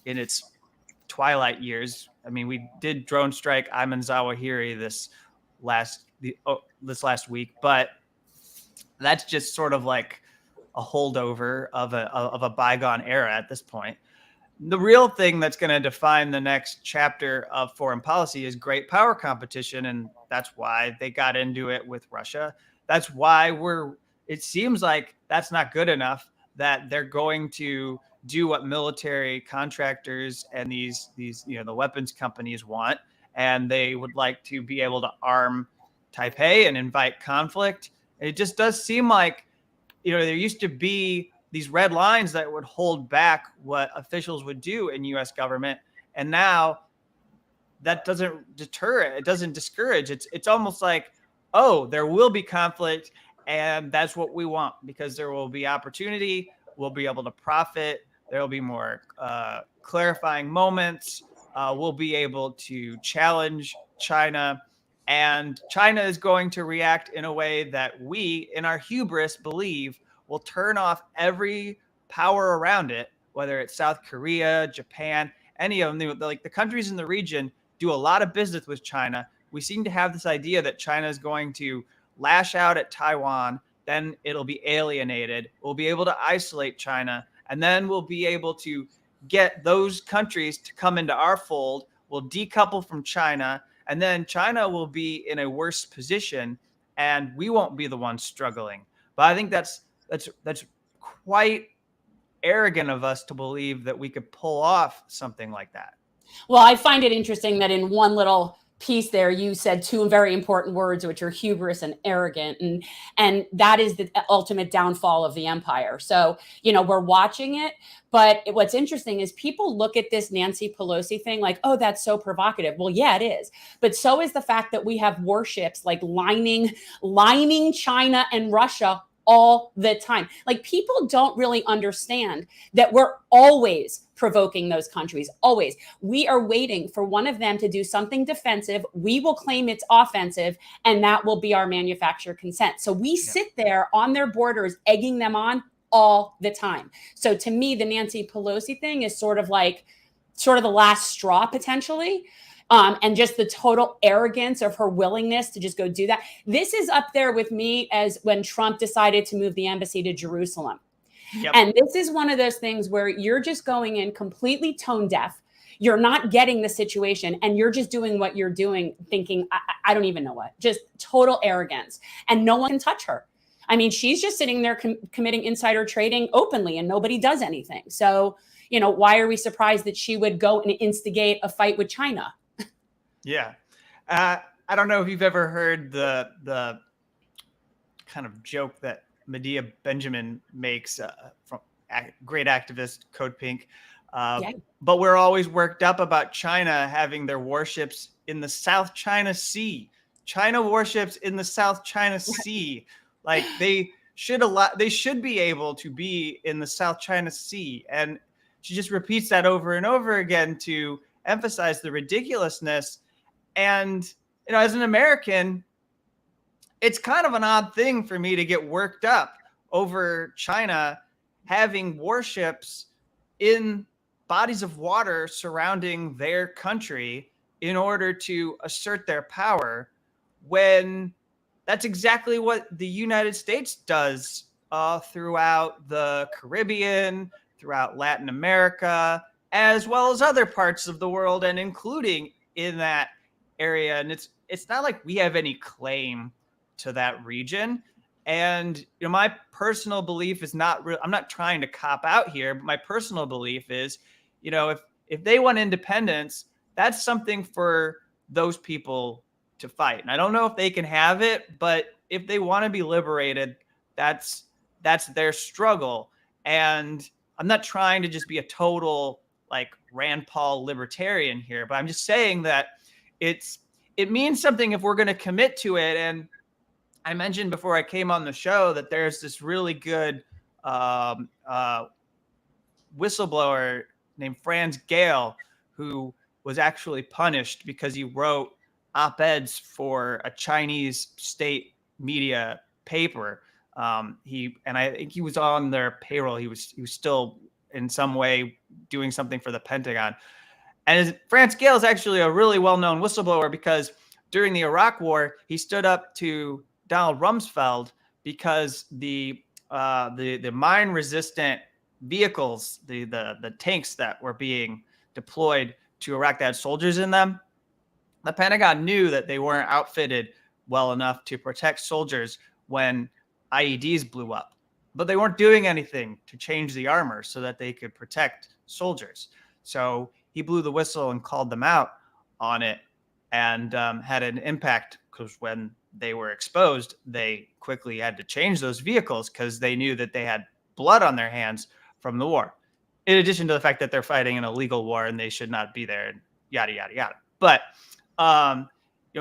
in its twilight years. I mean, we did drone strike Ayman Zawahiri this last week, but that's just sort of like a holdover of a bygone era at this point. The real thing that's going to define the next chapter of foreign policy is great power competition, and that's why they got into it with Russia. That's why it seems like that's not good enough, that they're going to do what military contractors and these the weapons companies want, and they would like to be able to arm Taipei and invite conflict. It just does seem like, there used to be these red lines that would hold back what officials would do in U.S. government, and now that doesn't deter it. It doesn't discourage. It's almost like, oh, there will be conflict, and that's what we want, because there will be opportunity. We'll be able to profit. There will be more clarifying moments. We'll be able to challenge China, and China is going to react in a way that we, in our hubris, believe will turn off every power around it, whether it's South Korea, Japan, any of them. Like, the countries in the region do a lot of business with China. We seem to have this idea that China is going to lash out at Taiwan, then it'll be alienated. We'll be able to isolate China, and then we'll be able to get those countries to come into our fold. We'll decouple from China, and then China will be in a worse position, and we won't be the ones struggling. But I think that's quite arrogant of us to believe that we could pull off something like that. Well, I find it interesting that in one little piece there, you said two very important words, which are hubris and arrogant, and that is the ultimate downfall of the empire. So, we're watching it, but what's interesting is people look at this Nancy Pelosi thing like, oh, that's so provocative. Well, yeah, it is, but so is the fact that we have warships like lining China and Russia all the time. Like, people don't really understand that we're always provoking those countries. Always. We are waiting for one of them to do something defensive. We will claim it's offensive, and that will be our manufactured consent. So we sit there on their borders, egging them on all the time. So to me, the Nancy Pelosi thing is sort of the last straw, potentially. And just the total arrogance of her willingness to just go do that. This is up there with me as when Trump decided to move the embassy to Jerusalem. Yep. And this is one of those things where you're just going in completely tone deaf. You're not getting the situation, and you're just doing what you're doing, thinking, I don't even know what. Just total arrogance. And no one can touch her. I mean, she's just sitting there committing insider trading openly, and nobody does anything. So, why are we surprised that she would go and instigate a fight with China? Yeah. I don't know if you've ever heard the kind of joke that Medea Benjamin makes from great activist Code Pink. But we're always worked up about China having their warships in the South China Sea. China warships in the South China Sea. Like, they should be able to be in the South China Sea. And she just repeats that over and over again to emphasize the ridiculousness. And, as an American, it's kind of an odd thing for me to get worked up over China having warships in bodies of water surrounding their country in order to assert their power, when that's exactly what the United States does throughout the Caribbean, throughout Latin America, as well as other parts of the world, and including in that area. And it's not like we have any claim to that region. And my personal belief is I'm not trying to cop out here, but my personal belief is, if they want independence, that's something for those people to fight. And I don't know if they can have it, but if they want to be liberated, that's That's their struggle. And I'm not trying to just be a total like Rand Paul libertarian here, but I'm just saying that it means something if we're going to commit to it. And I mentioned before I came on the show that there's this really good whistleblower named Franz Gale who was actually punished because he wrote op-eds for a Chinese state media paper. I think he was on their payroll. He was still in some way doing something for the Pentagon. And Franz Gale is actually a really well-known whistleblower because during the Iraq War, he stood up to Donald Rumsfeld because the mine-resistant vehicles, the tanks that were being deployed to Iraq that had soldiers in them, the Pentagon knew that they weren't outfitted well enough to protect soldiers when IEDs blew up, but they weren't doing anything to change the armor so that they could protect soldiers. So he blew the whistle and called them out on it, and had an impact because when they were exposed, they quickly had to change those vehicles because they knew that they had blood on their hands from the war. In addition to the fact that they're fighting an illegal war and they should not be there, and yada, yada, yada. But,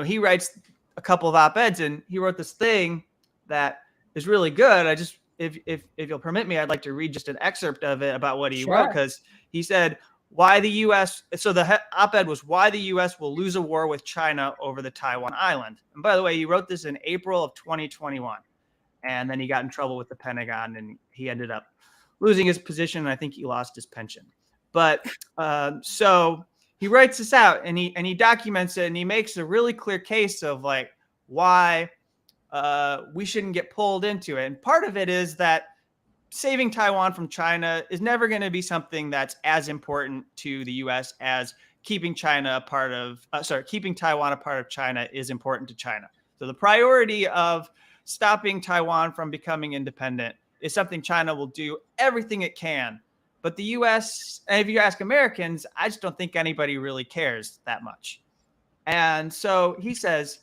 he writes a couple of op-eds, and he wrote this thing that is really good. I just, if you'll permit me, I'd like to read just an excerpt of it about what he wrote, because he said, why the U.S. So the op-ed was why the U.S. will lose a war with China over the Taiwan island. And by the way, he wrote this in April of 2021. And then he got in trouble with the Pentagon and he ended up losing his position. And I think he lost his pension. But so he writes this out and he documents it, and he makes a really clear case of like why we shouldn't get pulled into it. And part of it is that saving Taiwan from China is never going to be something that's as important to the U.S. as keeping Taiwan a part of China is important to China. So the priority of stopping Taiwan from becoming independent is something China will do everything it can. But the U.S., and if you ask Americans, I just don't think anybody really cares that much. And so he says,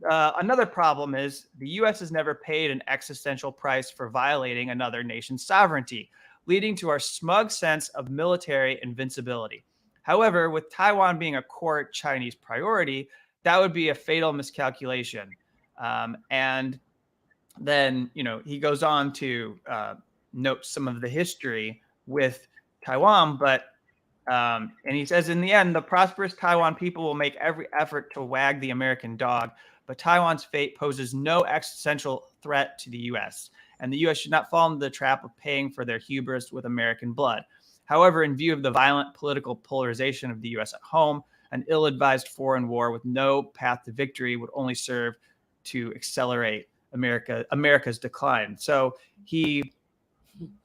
another problem is the U.S. has never paid an existential price for violating another nation's sovereignty, leading to our smug sense of military invincibility. However, with Taiwan being a core Chinese priority, that would be a fatal miscalculation. And then, he goes on to note some of the history with Taiwan, and he says, in the end, the prosperous Taiwan people will make every effort to wag the American dog, but Taiwan's fate poses no existential threat to the U.S., and the U.S. should not fall into the trap of paying for their hubris with American blood. However, in view of the violent political polarization of the U.S. at home, an ill-advised foreign war with no path to victory would only serve to accelerate America's decline. So he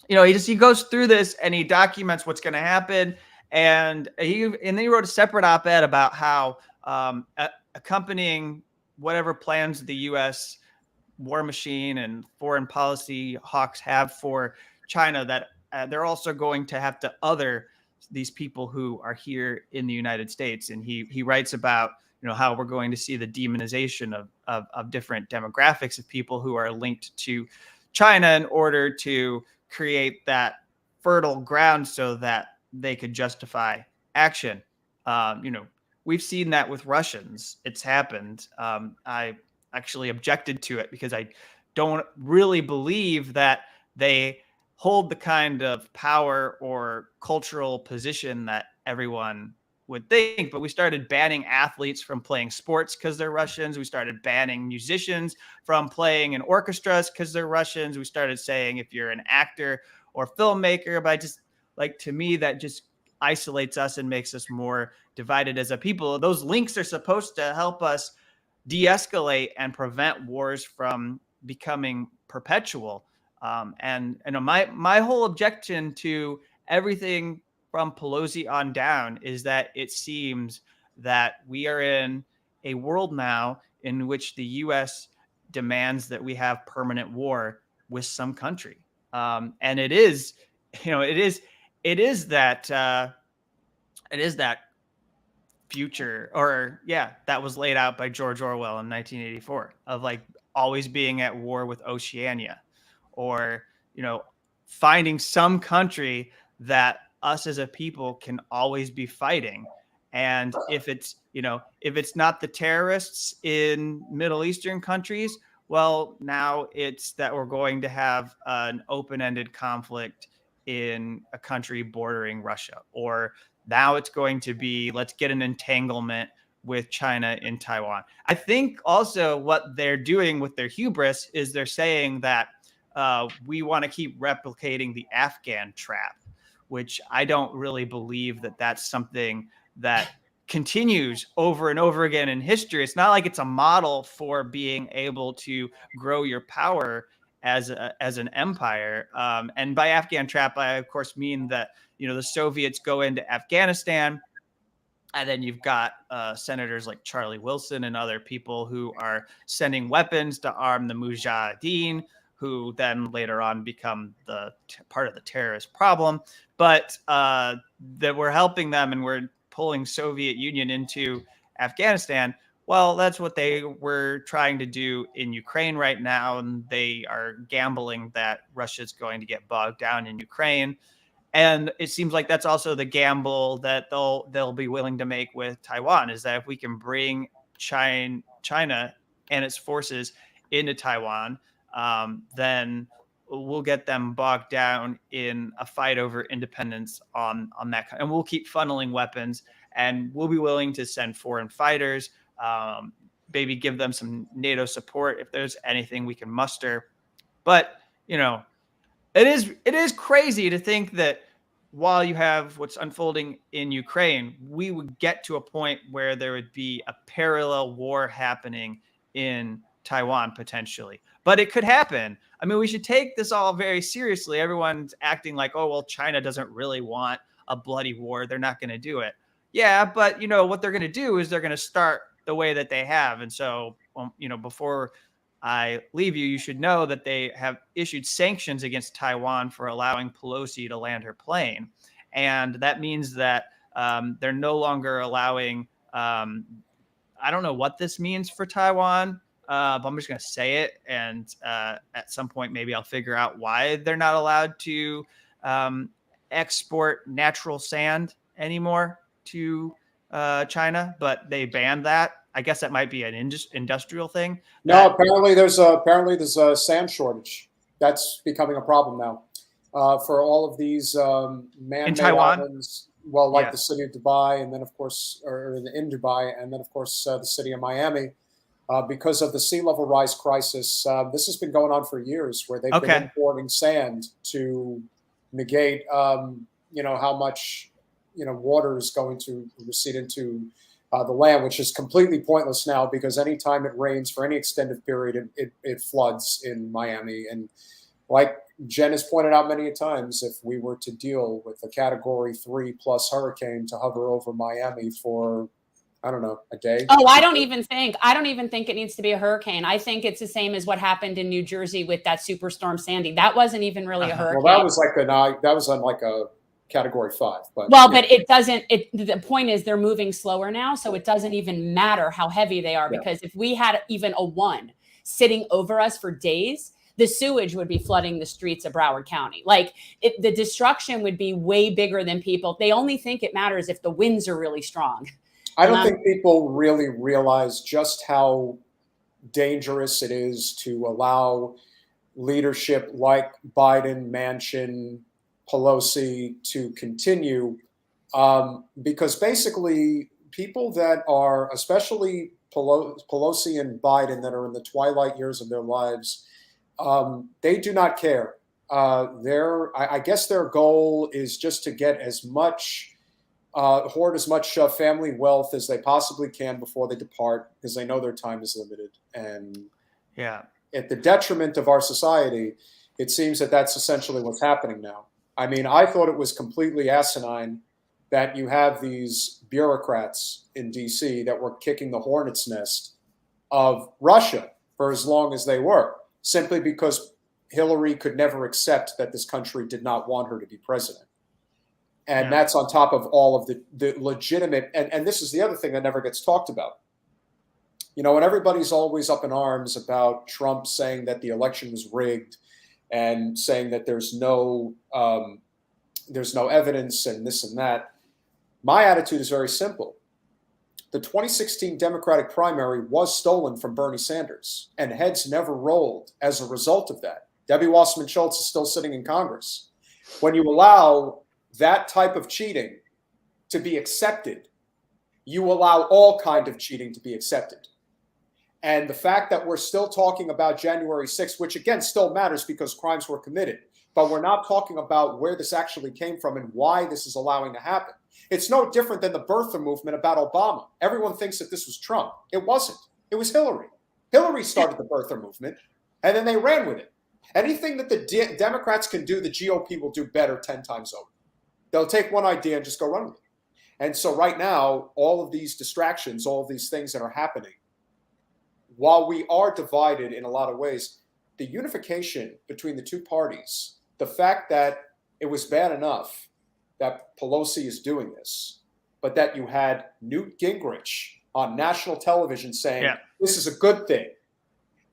goes through this and he documents what's going to happen. And then he wrote a separate op-ed about how accompanying whatever plans the U.S. war machine and foreign policy hawks have for China, that they're also going to have to other these people who are here in the United States. And he writes about how we're going to see the demonization of different demographics of people who are linked to China in order to create that fertile ground so that they could justify action. We've seen that with Russians. It's happened. I actually objected to it because I don't really believe that they hold the kind of power or cultural position that everyone would think. But we started banning athletes from playing sports because they're Russians. We started banning musicians from playing in orchestras because they're Russians. We started saying if you're an actor or filmmaker, but to me, that just isolates us and makes us more divided as a people. Those links are supposed to help us de-escalate and prevent wars from becoming perpetual. And my whole objection to everything from Pelosi on down is that it seems that we are in a world now in which the U.S. demands that we have permanent war with some country. And it is that future, that was laid out by George Orwell in 1984 of always being at war with Oceania, or finding some country that us as a people can always be fighting. And if it's not the terrorists in Middle Eastern countries, well, now it's that we're going to have an open-ended conflict in a country bordering Russia, or now it's going to be, let's get an entanglement with China in Taiwan. I think also what they're doing with their hubris is they're saying that we want to keep replicating the Afghan trap, which I don't really believe that that's something that continues over and over again in history. It's not like it's a model for being able to grow your power as an empire. And by Afghan trap, I of course mean that the Soviets go into Afghanistan, and then you've got senators like Charlie Wilson and other people who are sending weapons to arm the Mujahideen, who then later on become part of the terrorist problem. But that we're helping them and we're pulling Soviet Union into Afghanistan. Well, that's what they were trying to do in Ukraine right now. And they are gambling that Russia's going to get bogged down in Ukraine. And it seems like that's also the gamble that they'll be willing to make with Taiwan, is that if we can bring China and its forces into Taiwan, then we'll get them bogged down in a fight over independence on that. And we'll keep funneling weapons, and we'll be willing to send foreign fighters, maybe give them some NATO support if there's anything we can muster. But, it is crazy to think that while you have what's unfolding in Ukraine, we would get to a point where there would be a parallel war happening in Taiwan potentially. But it could happen. I mean, we should take this all very seriously. Everyone's acting like, oh, well, China doesn't really want a bloody war. They're not going to do it. Yeah, but what they're going to do is they're going to start the way that they have. And so, before I leave you, you should know that they have issued sanctions against Taiwan for allowing Pelosi to land her plane. And that means that they're no longer allowing, I don't know what this means for Taiwan, but I'm just going to say it. And at some point, maybe I'll figure out why they're not allowed to export natural sand anymore to China, but they banned that. I guess that might be an industrial thing. No, apparently there's a sand shortage. That's becoming a problem now for all of these man-made islands. Well, like the city of Dubai, and then of course, in Dubai, and then of course the city of Miami, because of the sea level rise crisis. This has been going on for years, where they've been importing sand to negate, how much water is going to recede into the land, which is completely pointless now, because anytime it rains for any extended period, it floods in Miami. And like Jen has pointed out many times, if we were to deal with a Category 3+ hurricane to hover over Miami for, I don't know, a day. Oh, I don't even think it needs to be a hurricane. I think it's the same as what happened in New Jersey with that superstorm Sandy. That wasn't even really a hurricane. Well, that was on like a Category 5, but but it doesn't. The point is they're moving slower now, so it doesn't even matter how heavy they are, because if we had even a 1 sitting over us for days, the sewage would be flooding the streets of Broward County. Like the destruction would be way bigger than people. They only think it matters if the winds are really strong. I don't think people really realize just how dangerous it is to allow leadership like Biden, Manchin, Pelosi to continue, because basically people that are, especially Pelosi and Biden, that are in the twilight years of their lives, they do not care. I guess their goal is just to get as much, hoard as much family wealth as they possibly can before they depart, because they know their time is limited. And at the detriment of our society, it seems that that's essentially what's happening now. I mean, I thought it was completely asinine that you have these bureaucrats in DC that were kicking the hornet's nest of Russia for as long as they were, simply because Hillary could never accept that this country did not want her to be president. And that's on top of all of the legitimate, and this is the other thing that never gets talked about. And everybody's always up in arms about Trump saying that the election was rigged and saying that there's no evidence and this and that. My attitude is very simple. The 2016 Democratic primary was stolen from Bernie Sanders, and heads never rolled as a result of that. Debbie Wasserman Schultz is still sitting in Congress. When you allow that type of cheating to be accepted, you allow all kind of cheating to be accepted. And the fact that we're still talking about January 6th, which again still matters because crimes were committed, but we're not talking about where this actually came from and why this is allowing to happen. It's no different than the birther movement about Obama. Everyone thinks that this was Trump. It wasn't. It was Hillary. Hillary started the birther movement, and then they ran with it. Anything that the Democrats can do, the GOP will do better 10 times over. They'll take one idea and just go run with it. And so right now, all of these distractions, all of these things that are happening, while we are divided in a lot of ways, the unification between the two parties, the fact that it was bad enough that Pelosi is doing this, but that you had Newt Gingrich on national television saying, this is a good thing,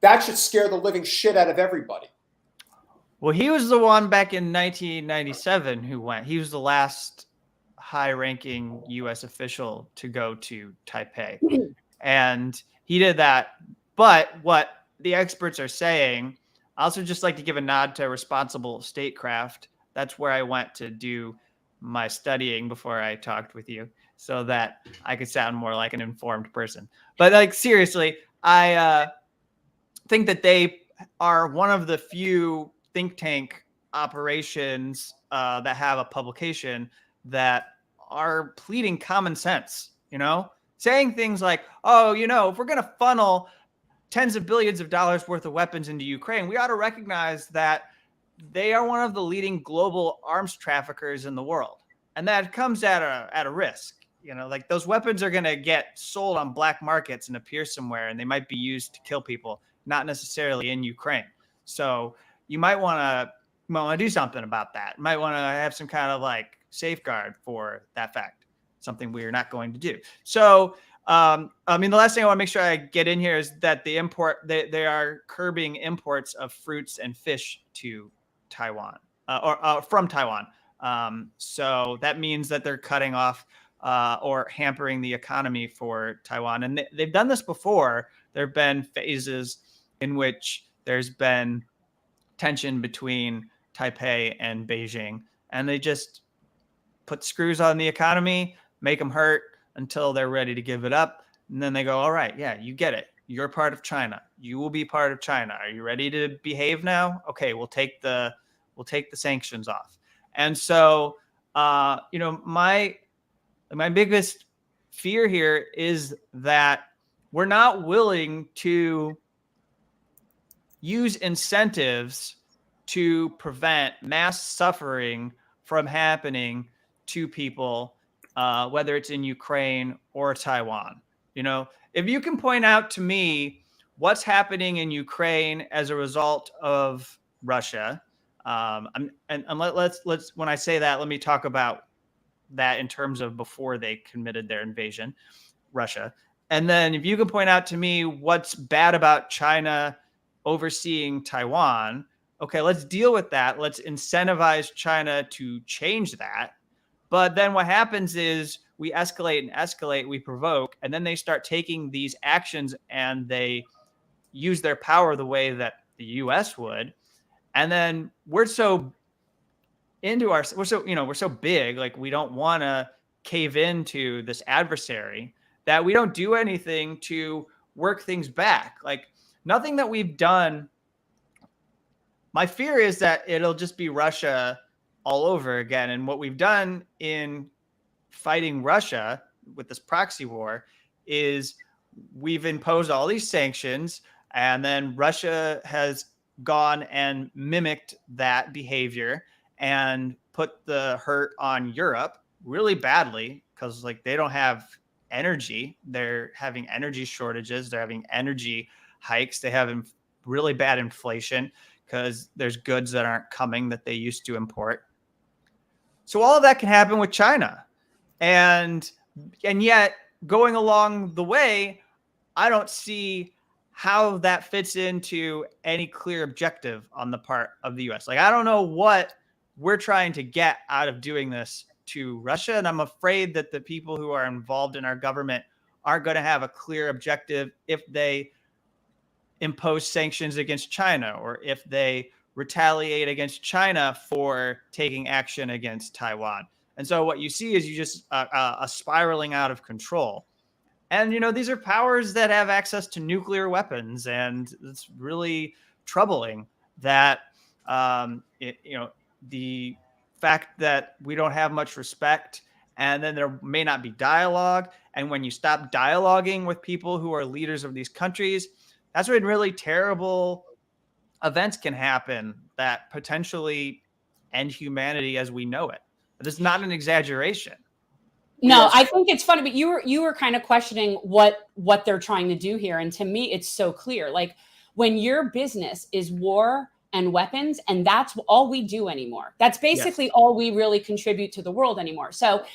that should scare the living shit out of everybody. Well, he was the one back in 1997 who went. He was the last high-ranking U.S. official to go to Taipei. And he did that. But what the experts are saying, I also just like to give a nod to responsible statecraft. That's where I went to do my studying before I talked with you so that I could sound more like an informed person. But like, seriously, I think that they are one of the few think tank operations that have a publication that are pleading common sense, saying things like, oh, if we're going to funnel tens of billions of dollars worth of weapons into Ukraine, we ought to recognize that they are one of the leading global arms traffickers in the world. And that comes at a risk. Like those weapons are going to get sold on black markets and appear somewhere, and they might be used to kill people, not necessarily in Ukraine. So you might want to do something about that. You might want to have some kind of like safeguard for that fact, something we're not going to do. So, the last thing I want to make sure I get in here is that they are curbing imports of fruits and fish to Taiwan or from Taiwan. So that means that they're cutting off or hampering the economy for Taiwan. And they've done this before. There have been phases in which there's been tension between Taipei and Beijing, and they just put screws on the economy, make them hurt until they're ready to give it up. And then they go, all right, yeah, you get it. You're part of China. You will be part of China. Are you ready to behave now? Okay, we'll take the sanctions off. And so, my biggest fear here is that we're not willing to use incentives to prevent mass suffering from happening to people, whether it's in Ukraine or Taiwan. If you can point out to me what's happening in Ukraine as a result of Russia, let's when I say that, let me talk about that in terms of before they committed their invasion, Russia. And then if you can point out to me what's bad about China overseeing Taiwan, okay, let's deal with that. Let's incentivize China to change that. But then what happens is we escalate and escalate, we provoke, and then they start taking these actions and they use their power the way that the US would. And then we're so big, like we don't want to cave into this adversary that we don't do anything to work things back. Like nothing that we've done. My fear is that it'll just be Russia all over again. And what we've done in fighting Russia with this proxy war is we've imposed all these sanctions, and then Russia has gone and mimicked that behavior and put the hurt on Europe really badly because like they don't have energy. They're having energy shortages. They're having energy hikes. They have really bad inflation because there's goods that aren't coming that they used to import. So all of that can happen with China. And yet going along the way, I don't see how that fits into any clear objective on the part of the US. Like, I don't know what we're trying to get out of doing this to Russia. And I'm afraid that the people who are involved in our government aren't going to have a clear objective if they impose sanctions against China, or if they retaliate against China for taking action against Taiwan. And so what you see is you just a spiraling out of control. And, you know, these are powers that have access to nuclear weapons. And it's really troubling that, the fact that we don't have much respect, and then there may not be dialogue. And when you stop dialoguing with people who are leaders of these countries, that's when really terrible events can happen that potentially end humanity as we know it. This is not an exaggeration. No, I think it's funny, but you were kind of questioning what they're trying to do here. And to me, it's so clear. Like, when your business is war and weapons, and that's all we do anymore. That's basically all we really contribute to the world anymore. So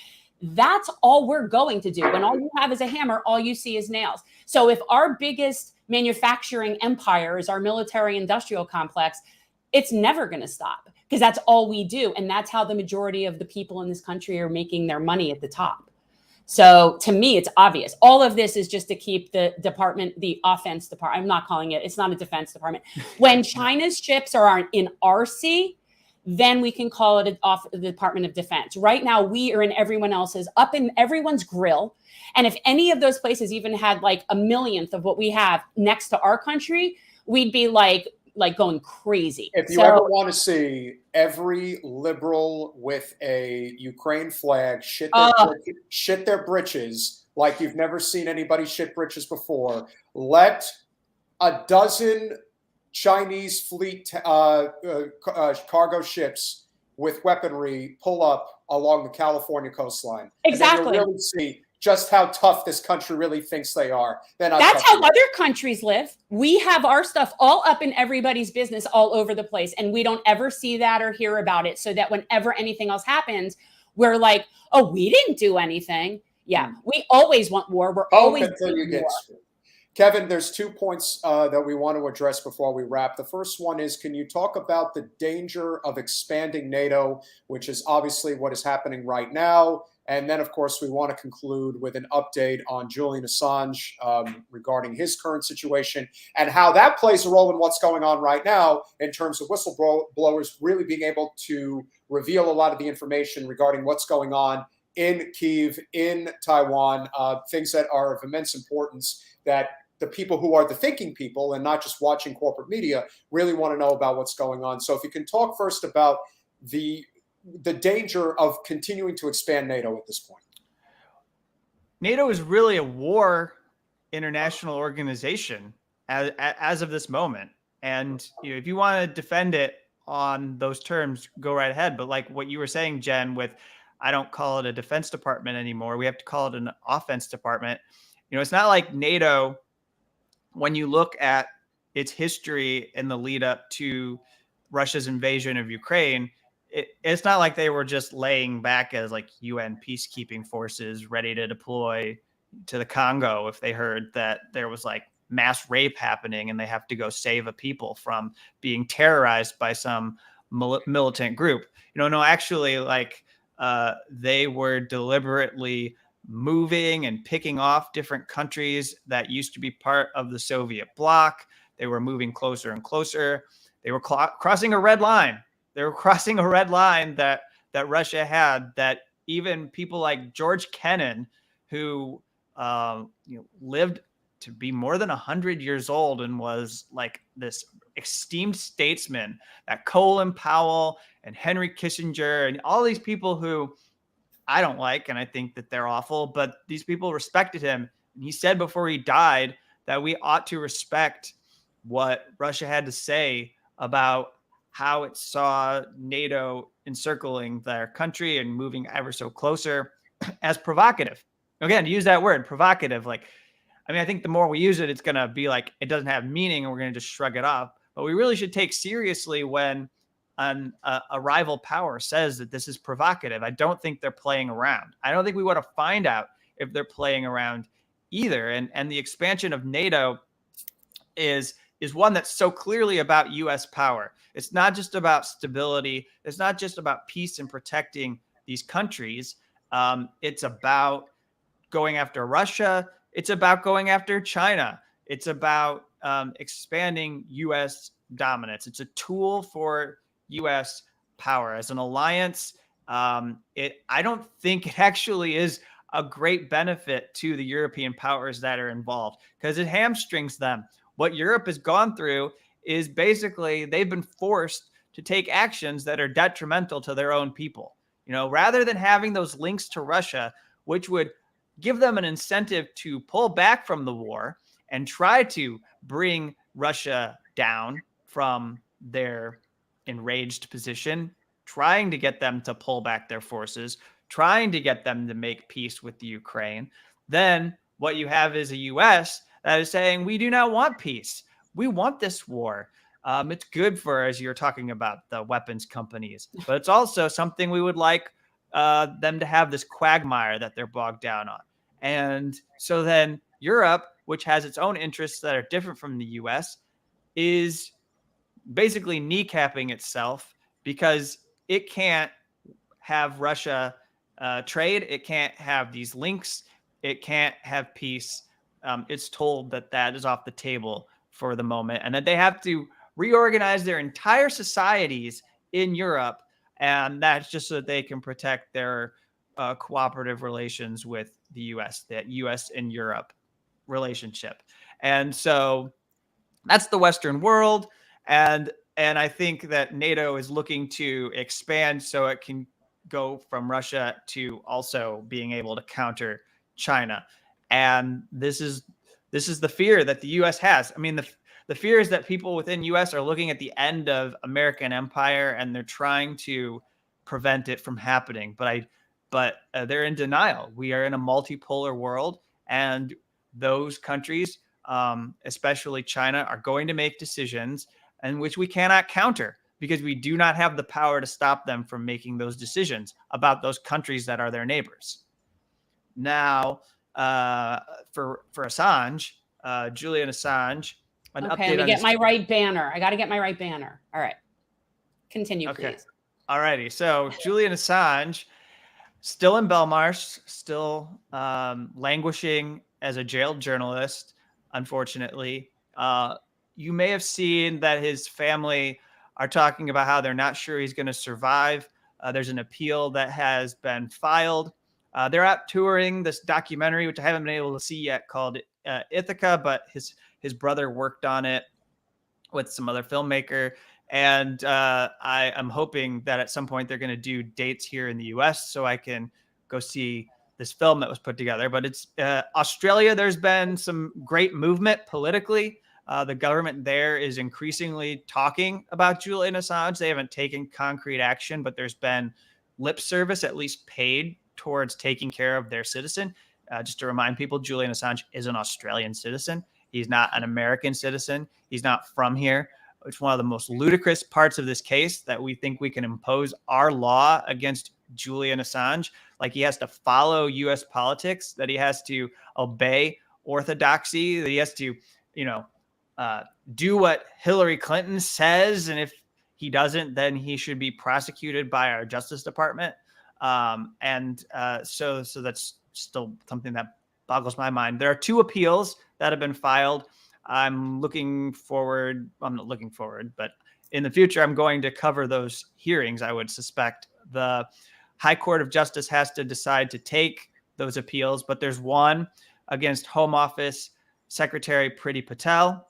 that's all we're going to do. When all you have is a hammer, all you see is nails. So if our biggest manufacturing empire is our military industrial complex, it's never going to stop, because that's all we do. And that's how the majority of the people in this country are making their money at the top. So to me, it's obvious. All of this is just to keep the department, the offense department. I'm not calling it, it's not a defense department. When China's ships are in our sea, then we can call it the Department of Defense. Right now, we are in everyone else's, up in everyone's grill. And if any of those places even had like a millionth of what we have next to our country, we'd be like going crazy. If you ever want to see every liberal with a Ukraine flag shit their britches like you've never seen anybody shit britches before, let a dozen Chinese fleet cargo ships with weaponry pull up along the California coastline. Exactly. And then you'll really see just how tough this country really thinks they are. That's how other countries live. We have our stuff all up in everybody's business all over the place, and we don't ever see that or hear about it, so that whenever anything else happens, we're like, oh, we didn't do anything. Yeah, we always want war. We're always doing war. Kevin, there's 2 points that we want to address before we wrap. The first one is, can you talk about the danger of expanding NATO, which is obviously what is happening right now? And then, of course, we want to conclude with an update on Julian Assange regarding his current situation and how that plays a role in what's going on right now in terms of whistleblowers really being able to reveal a lot of the information regarding what's going on in Kyiv, in Taiwan, things that are of immense importance that the people who are the thinking people and not just watching corporate media really want to know about what's going on. So if you can talk first about the danger of continuing to expand NATO at this point. NATO is really a war international organization as of this moment. And if you want to defend it on those terms, go right ahead. But like what you were saying, Jen, with I don't call it a defense department anymore. We have to call it an offense department. It's not like NATO, when you look at its history in the lead up to Russia's invasion of Ukraine, it's not like they were just laying back as like UN peacekeeping forces ready to deploy to the Congo if they heard that there was like mass rape happening and they have to go save a people from being terrorized by some militant group. No, actually, like they were deliberately moving and picking off different countries that used to be part of the Soviet bloc. They were moving closer and closer. They were crossing a red line. They were crossing a red line that Russia had, that even people like George Kennan, who lived to be more than 100 years old and was like this esteemed statesman, that Colin Powell and Henry Kissinger and all these people who I don't like, and I think that they're awful, but these people respected him. And he said before he died that we ought to respect what Russia had to say about how it saw NATO encircling their country and moving ever so closer as provocative. Again, to use that word, provocative. I think the more we use it, it's going to be like it doesn't have meaning and we're going to just shrug it off. But we really should take seriously when a rival power says that this is provocative. I don't think they're playing around. I don't think we want to find out if they're playing around either. And the expansion of NATO is one that's so clearly about U.S. power. It's not just about stability. It's not just about peace and protecting these countries. It's about going after Russia. It's about going after China. It's about expanding U.S. dominance. It's a tool for U.S. power as an alliance. I don't think it actually is a great benefit to the European powers that are involved because it hamstrings them. What Europe has gone through is basically they've been forced to take actions that are detrimental to their own people. Rather than having those links to Russia, which would give them an incentive to pull back from the war and try to bring Russia down from their enraged position, trying to get them to pull back their forces, trying to get them to make peace with the Ukraine, then what you have is a U.S. that is saying, we do not want peace. We want this war. It's good for, as you're talking about, the weapons companies, but it's also something we would like them to have this quagmire that they're bogged down on. And so then Europe, which has its own interests that are different from the U.S., is basically kneecapping itself because it can't have Russia trade. It can't have these links. It can't have peace. It's told that is off the table for the moment and that they have to reorganize their entire societies in Europe. And that's just so that they can protect their cooperative relations with the U.S., that U.S. and Europe relationship. And so that's the Western world. And I think that NATO is looking to expand so it can go from Russia to also being able to counter China. And this is the fear that the U.S. has. I mean, the fear is that people within U.S. are looking at the end of American empire and they're trying to prevent it from happening. But they're in denial. We are in a multipolar world, and those countries, especially China, are going to make decisions in which we cannot counter because we do not have the power to stop them from making those decisions about those countries that are their neighbors. Now, for Assange, Julian Assange, okay, let me get my right banner. I got to get my right banner. All right. Continue, please. All righty. So Julian Assange, still in Belmarsh, still languishing as a jailed journalist, unfortunately. You may have seen that his family are talking about how they're not sure he's going to survive. There's an appeal that has been filed. They're out touring this documentary, which I haven't been able to see yet, called Ithaca, but his brother worked on it with some other filmmaker. And I'm hoping that at some point they're going to do dates here in the U.S. so I can go see this film that was put together. But it's Australia. There's been some great movement politically. The government there is increasingly talking about Julian Assange. They haven't taken concrete action, but there's been lip service, at least paid towards taking care of their citizen. Just to remind people, Julian Assange is an Australian citizen. He's not an American citizen. He's not from here. It's one of the most ludicrous parts of this case that we think we can impose our law against Julian Assange. Like he has to follow U.S. politics, that he has to obey orthodoxy, that he has to, do what Hillary Clinton says. And if he doesn't, then he should be prosecuted by our Justice Department. So that's still something that boggles my mind. There are 2 appeals that have been filed. I'm not looking forward, but in the future, I'm going to cover those hearings. I would suspect the High Court of Justice has to decide to take those appeals, but there's one against Home Office Secretary Priti Patel,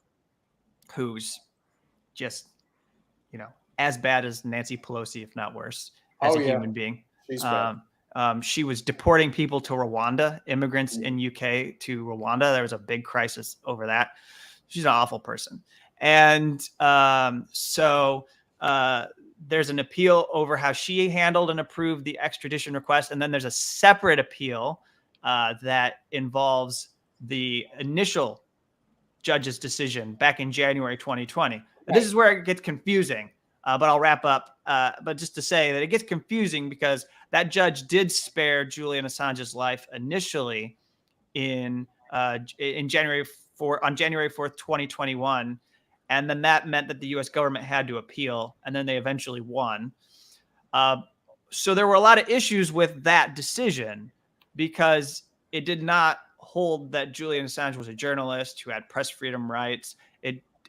who's just, as bad as Nancy Pelosi, if not worse, as a human being. She's bad. She was deporting people to Rwanda, immigrants in UK to Rwanda. There was a big crisis over that. She's an awful person. And so there's an appeal over how she handled and approved the extradition request. And then there's a separate appeal that involves the initial judge's decision back in January 2020. Right. This is where it gets confusing, but I'll wrap up. But just to say that it gets confusing because that judge did spare Julian Assange's life initially in in on January 4th, 2021. And then that meant that the U.S. government had to appeal, and then they eventually won. So there were a lot of issues with that decision because it did not hold that Julian Assange was a journalist who had press freedom rights.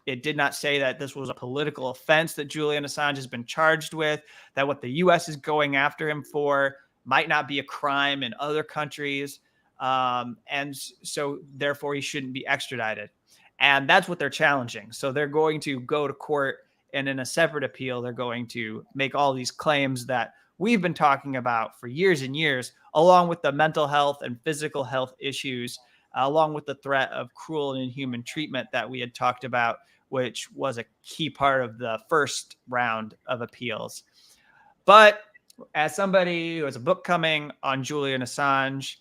It did not say that this was a political offense that Julian Assange has been charged with, that what the U.S. is going after him for might not be a crime in other countries. And so therefore he shouldn't be extradited. And that's what they're challenging. So they're going to go to court, and in a separate appeal, they're going to make all these claims that we've been talking about for years and years, along with the mental health and physical health issues, along with the threat of cruel and inhuman treatment that we had talked about, which was a key part of the first round of appeals. But as somebody who has a book coming on Julian Assange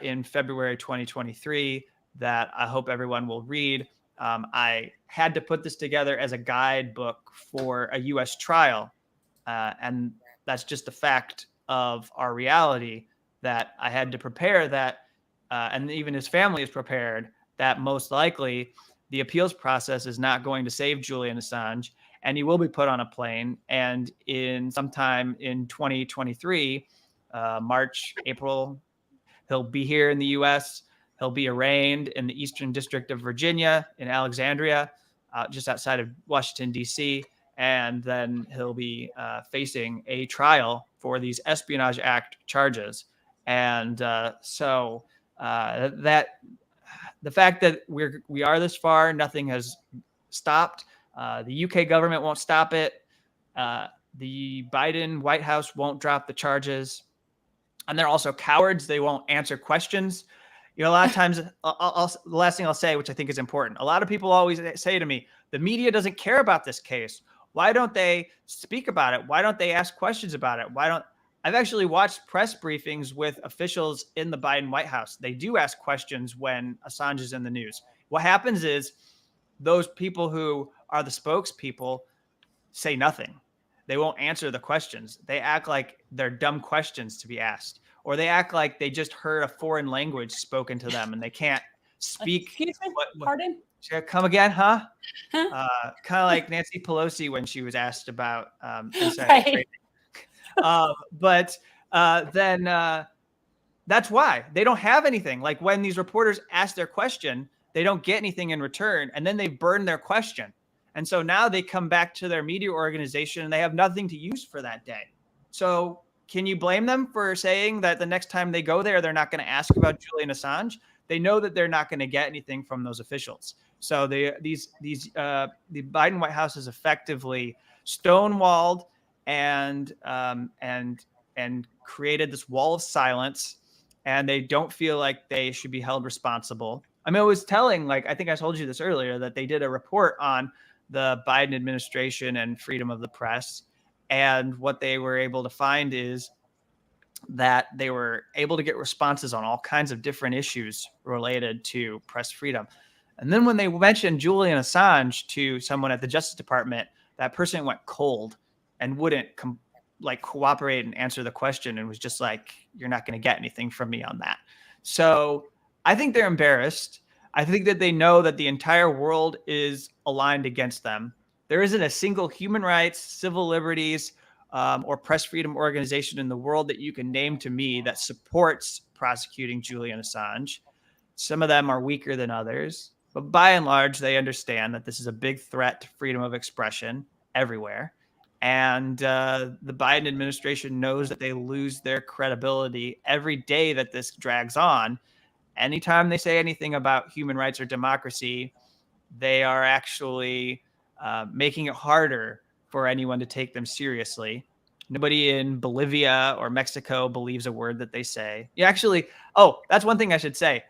in February 2023 that I hope everyone will read, I had to put this together as a guidebook for a U.S. trial. And that's just the fact of our reality, that I had to prepare that, and even his family is prepared, that most likely the appeals process is not going to save Julian Assange, and he will be put on a plane. And in sometime in 2023, March, April, he'll be here in the U.S. He'll be arraigned in the Eastern District of Virginia in Alexandria, just outside of Washington, D.C., and then he'll be facing a trial for these Espionage Act charges. And so that the fact that we are this far, nothing has stopped. The UK government won't stop it. The Biden White House won't drop the charges. And they're also cowards. They won't answer questions. You know, a lot of times, the last thing I'll say, which I think is important, a lot of people always say to me, the media doesn't care about this case. Why don't they speak about it? Why don't they ask questions about it? I've actually watched press briefings with officials in the Biden White House. They do ask questions when Assange is in the news. What happens is those people who are the spokespeople say nothing. They won't answer the questions. They act like they're dumb questions to be asked, or they act like they just heard a foreign language spoken to them and they can't speak. Excuse me? Pardon? Come again, huh? Huh? Kind of like Nancy Pelosi when she was asked about insider Right. trading. But then that's why they don't have anything. Like when these reporters ask their question, they don't get anything in return, and then they burn their question. And so now they come back to their media organization and they have nothing to use for that day. So can you blame them for saying that the next time they go there, they're not going to ask about Julian Assange? They know that they're not going to get anything from those officials. So the Biden White House is effectively stonewalled and created this wall of silence, and they don't feel like they should be held responsible. I mean, it was telling, like, I think I told you this earlier, that they did a report on the Biden administration and freedom of the press. And what they were able to find is that they were able to get responses on all kinds of different issues related to press freedom. And then when they mentioned Julian Assange to someone at the Justice Department, that person went cold and wouldn't cooperate and answer the question, and was just like, you're not going to get anything from me on that. So I think they're embarrassed. I think that they know that the entire world is aligned against them. There isn't a single human rights, civil liberties, or press freedom organization in the world that you can name to me that supports prosecuting Julian Assange. Some of them are weaker than others, but by and large, they understand that this is a big threat to freedom of expression everywhere. And the Biden administration knows that they lose their credibility every day that this drags on. Anytime they say anything about human rights or democracy, they are actually making it harder for anyone to take them seriously. Nobody in Bolivia or Mexico believes a word that they say. That's one thing I should say.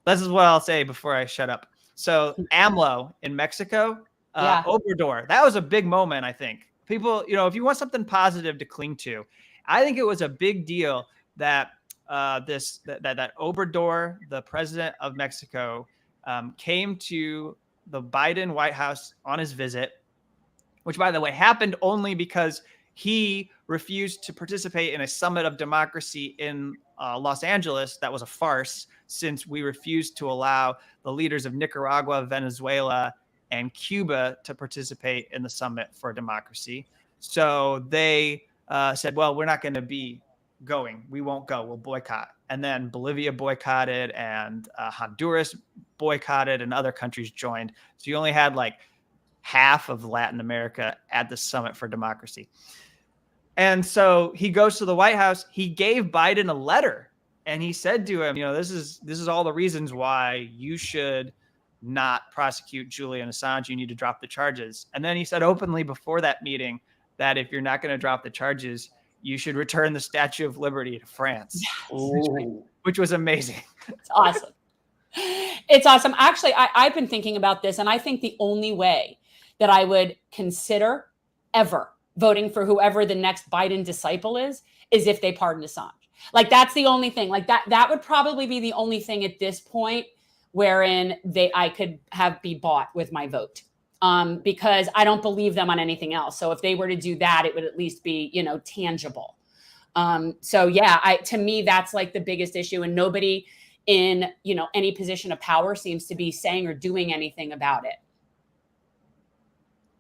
This is what I'll say before I shut up. So AMLO in Mexico, Yeah. Obrador, that was a big moment, I think. People, if you want something positive to cling to, I think it was a big deal that that Obrador, the president of Mexico, came to the Biden White House on his visit, which, by the way, happened only because he refused to participate in a summit of democracy in Los Angeles. That was a farce, since we refused to allow the leaders of Nicaragua, Venezuela, and Cuba to participate in the Summit for Democracy. So they said, well, we're not going to be going. We won't go. We'll boycott. And then Bolivia boycotted, and Honduras boycotted, and other countries joined. So you only had like half of Latin America at the Summit for Democracy. And so he goes to the White House. He gave Biden a letter, and he said to him, this is all the reasons why you should not prosecute Julian Assange. You need to drop the charges. And then he said openly before that meeting that if you're not going to drop the charges, you should return the Statue of Liberty to France, which was amazing. It's awesome. It's awesome. Actually, I've been thinking about this, and I think the only way that I would consider ever voting for whoever the next Biden disciple is if they pardon Assange. Like, that's the only thing. Like, that would probably be the only thing at this point wherein I could be bought with my vote. Because I don't believe them on anything else. So if they were to do that, it would at least be, tangible. So yeah, to me, that's like the biggest issue, and nobody in, any position of power seems to be saying or doing anything about it.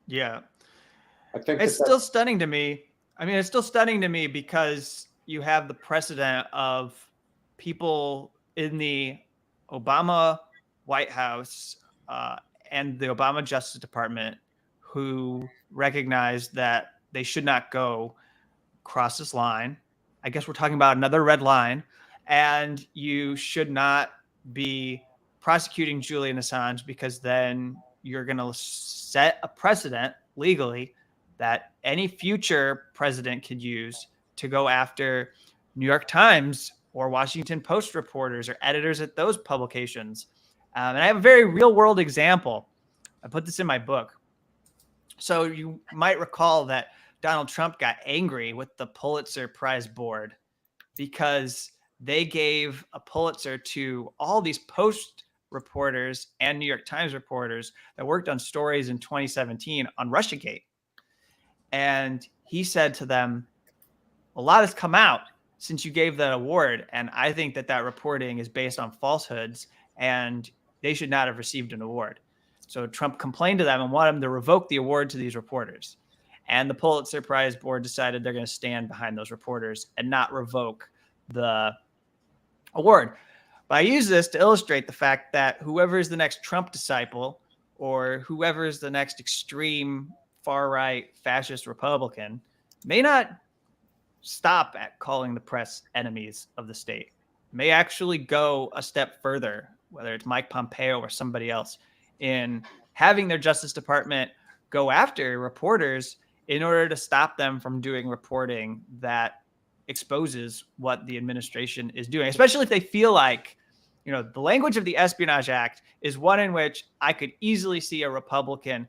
Yeah. I think it's still stunning to me. I mean, it's still stunning to me because you have the precedent of people in the Obama White House, and the Obama Justice Department who recognized that they should not go cross this line. I guess we're talking about another red line, and you should not be prosecuting Julian Assange, because then you're going to set a precedent legally that any future president could use to go after New York Times or Washington Post reporters or editors at those publications. And I have a very real world example. I put this in my book. So you might recall that Donald Trump got angry with the Pulitzer Prize board because they gave a Pulitzer to all these Post reporters and New York Times reporters that worked on stories in 2017 on Russiagate. And he said to them, a lot has come out since you gave that award, and I think that reporting is based on falsehoods, and they should not have received an award. So Trump complained to them and wanted them to revoke the award to these reporters. And the Pulitzer Prize board decided they're going to stand behind those reporters and not revoke the award. But I use this to illustrate the fact that whoever is the next Trump disciple, or whoever is the next extreme far-right fascist Republican, may not stop at calling the press enemies of the state, may actually go a step further, whether it's Mike Pompeo or somebody else, in having their Justice Department go after reporters in order to stop them from doing reporting that exposes what the administration is doing, especially if they feel like, the language of the Espionage Act is one in which I could easily see a Republican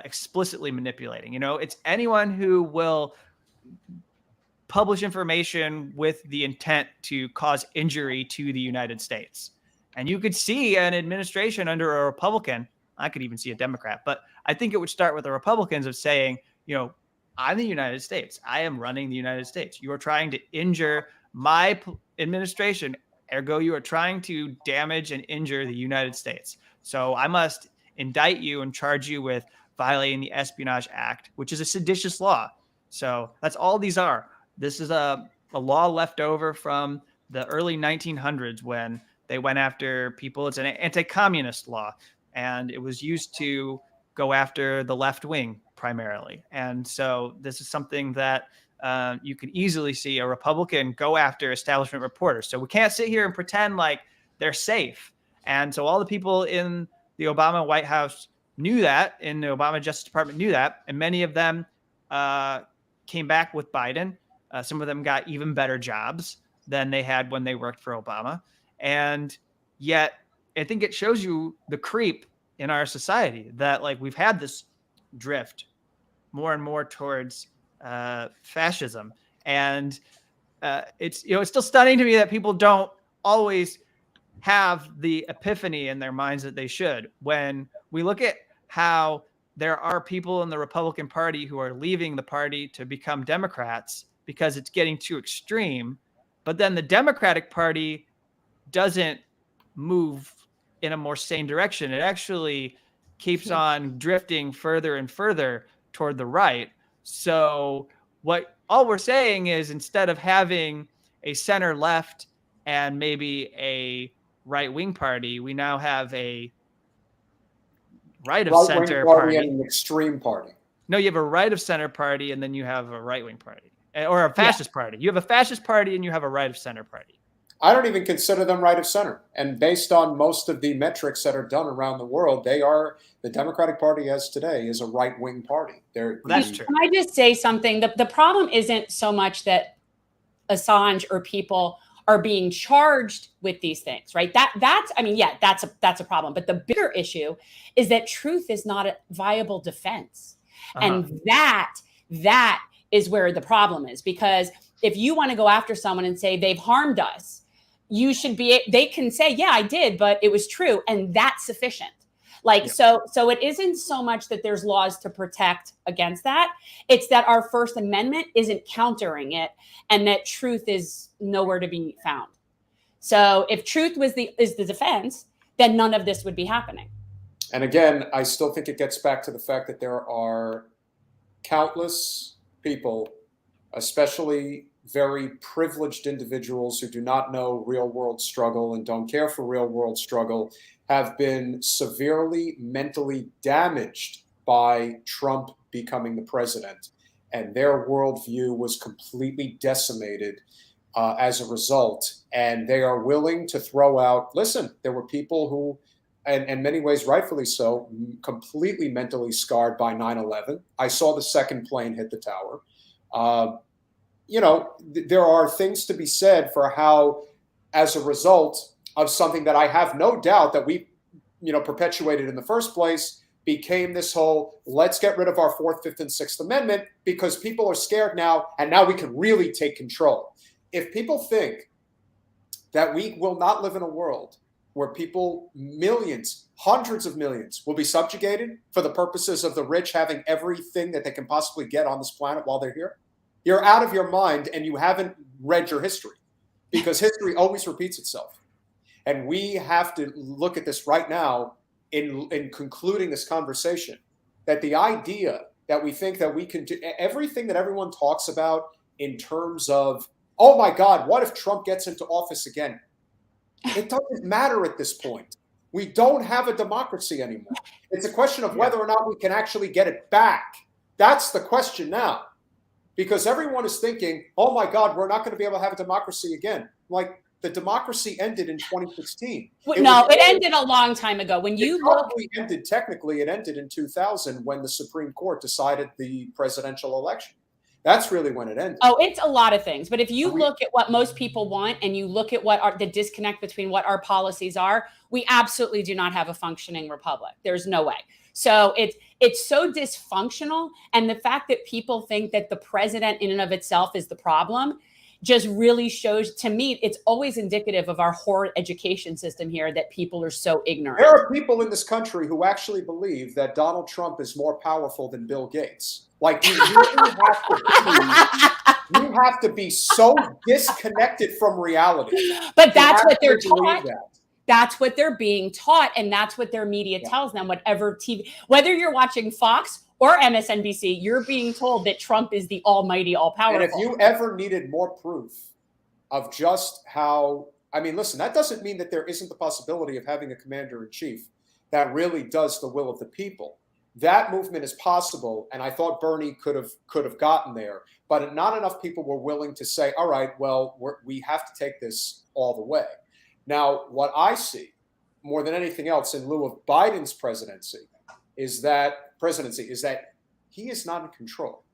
explicitly manipulating. It's anyone who will publish information with the intent to cause injury to the United States. And you could see an administration under a Republican, I could even see a Democrat, but I think it would start with the Republicans of saying, I'm the United States. I am running the United States. You are trying to injure my administration. Ergo, you are trying to damage and injure the United States. So I must indict you and charge you with violating the Espionage Act, which is a seditious law. So that's all these are. This is a law left over from the early 1900s when they went after people. It's an anti-communist law, and it was used to go after the left wing primarily. And so this is something that you could easily see a Republican go after establishment reporters. So we can't sit here and pretend like they're safe. And so all the people in the Obama White House knew that, in the Obama Justice Department knew that, and many of them came back with Biden. Some of them got even better jobs than they had when they worked for Obama. And yet, I think it shows you the creep in our society that, like, we've had this drift more and more towards fascism. And it's still stunning to me that people don't always have the epiphany in their minds that they should. When we look at how there are people in the Republican Party who are leaving the party to become Democrats because it's getting too extreme. But then the Democratic Party doesn't move in a more sane direction. It actually keeps on drifting further and further toward the right. So all we're saying is, instead of having a center left and maybe a right wing party, we now have a right of center party and an extreme party. No, you have a right of center party, and then you have a right wing party, or a fascist party. You have a fascist party, and you have a right of center party. I don't even consider them right of center. And based on most of the metrics that are done around the world, the Democratic Party as today is a right-wing party. That's true. Can I just say something? The problem isn't so much that Assange or people are being charged with these things, right? That's a problem. But the bigger issue is that truth is not a viable defense. And that is where the problem is, because if you want to go after someone and say they've harmed us, they can say, yeah, I did, but it was true. And that's sufficient. So it isn't so much that there's laws to protect against that. It's that our First Amendment isn't countering it, and that truth is nowhere to be found. So if truth is the defense, then none of this would be happening. And again, I still think it gets back to the fact that there are countless people, especially very privileged individuals who do not know real world struggle and don't care for real world struggle, have been severely mentally damaged by Trump becoming the president. And their worldview was completely decimated as a result. And they are willing to throw out, listen, there were people who, and in many ways rightfully so, completely mentally scarred by 9/11. I saw the second plane hit the tower. There are things to be said for how, as a result of something that I have no doubt that we, perpetuated in the first place, became this whole, let's get rid of our 4th, 5th, and 6th Amendment because people are scared now, and now we can really take control. If people think that we will not live in a world where people, millions, hundreds of millions, will be subjugated for the purposes of the rich having everything that they can possibly get on this planet while they're here, you're out of your mind, and you haven't read your history, because history always repeats itself. And we have to look at this right now in concluding this conversation, that the idea that we think that we can do everything that everyone talks about in terms of, oh my God, what if Trump gets into office again? It doesn't matter at this point. We don't have a democracy anymore. It's a question of whether or not we can actually get it back. That's the question now. Because everyone is thinking, oh my God, we're not going to be able to have a democracy again. Like, the democracy ended in 2016. It ended a long time ago. When you technically, it ended in 2000 when the Supreme Court decided the presidential election. That's really when it ended. Oh, it's a lot of things. But if you look at what most people want, and you look at what the disconnect between what our policies are, we absolutely do not have a functioning republic. There's no way. So it's so dysfunctional. And the fact that people think that the president in and of itself is the problem just really shows, to me, it's always indicative of our horrid education system here, that people are so ignorant. There are people in this country who actually believe that Donald Trump is more powerful than Bill Gates. Like, you have to be so disconnected from reality. But that's what they're taught. That's what they're being taught, and that's what their media tells them. Whatever TV, whether you're watching Fox or MSNBC, you're being told that Trump is the almighty, all-powerful. And if you ever needed more proof of just how, listen, that doesn't mean that there isn't the possibility of having a commander-in-chief that really does the will of the people. That movement is possible, and I thought Bernie could have gotten there, but not enough people were willing to say, all right, well, we have to take this all the way. Now, what I see more than anything else in lieu of Biden's presidency is that he is not in control.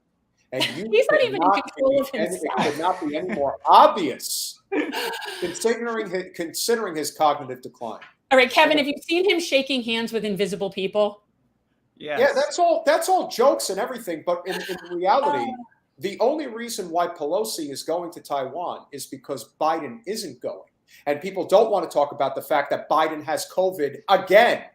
And he's not even in control of himself. It could not be any more obvious considering his cognitive decline. All right, Kevin, have you seen him shaking hands with invisible people? Yes. Yeah, that's all jokes and everything. But in reality, the only reason why Pelosi is going to Taiwan is because Biden isn't going. And people don't want to talk about the fact that Biden has COVID again.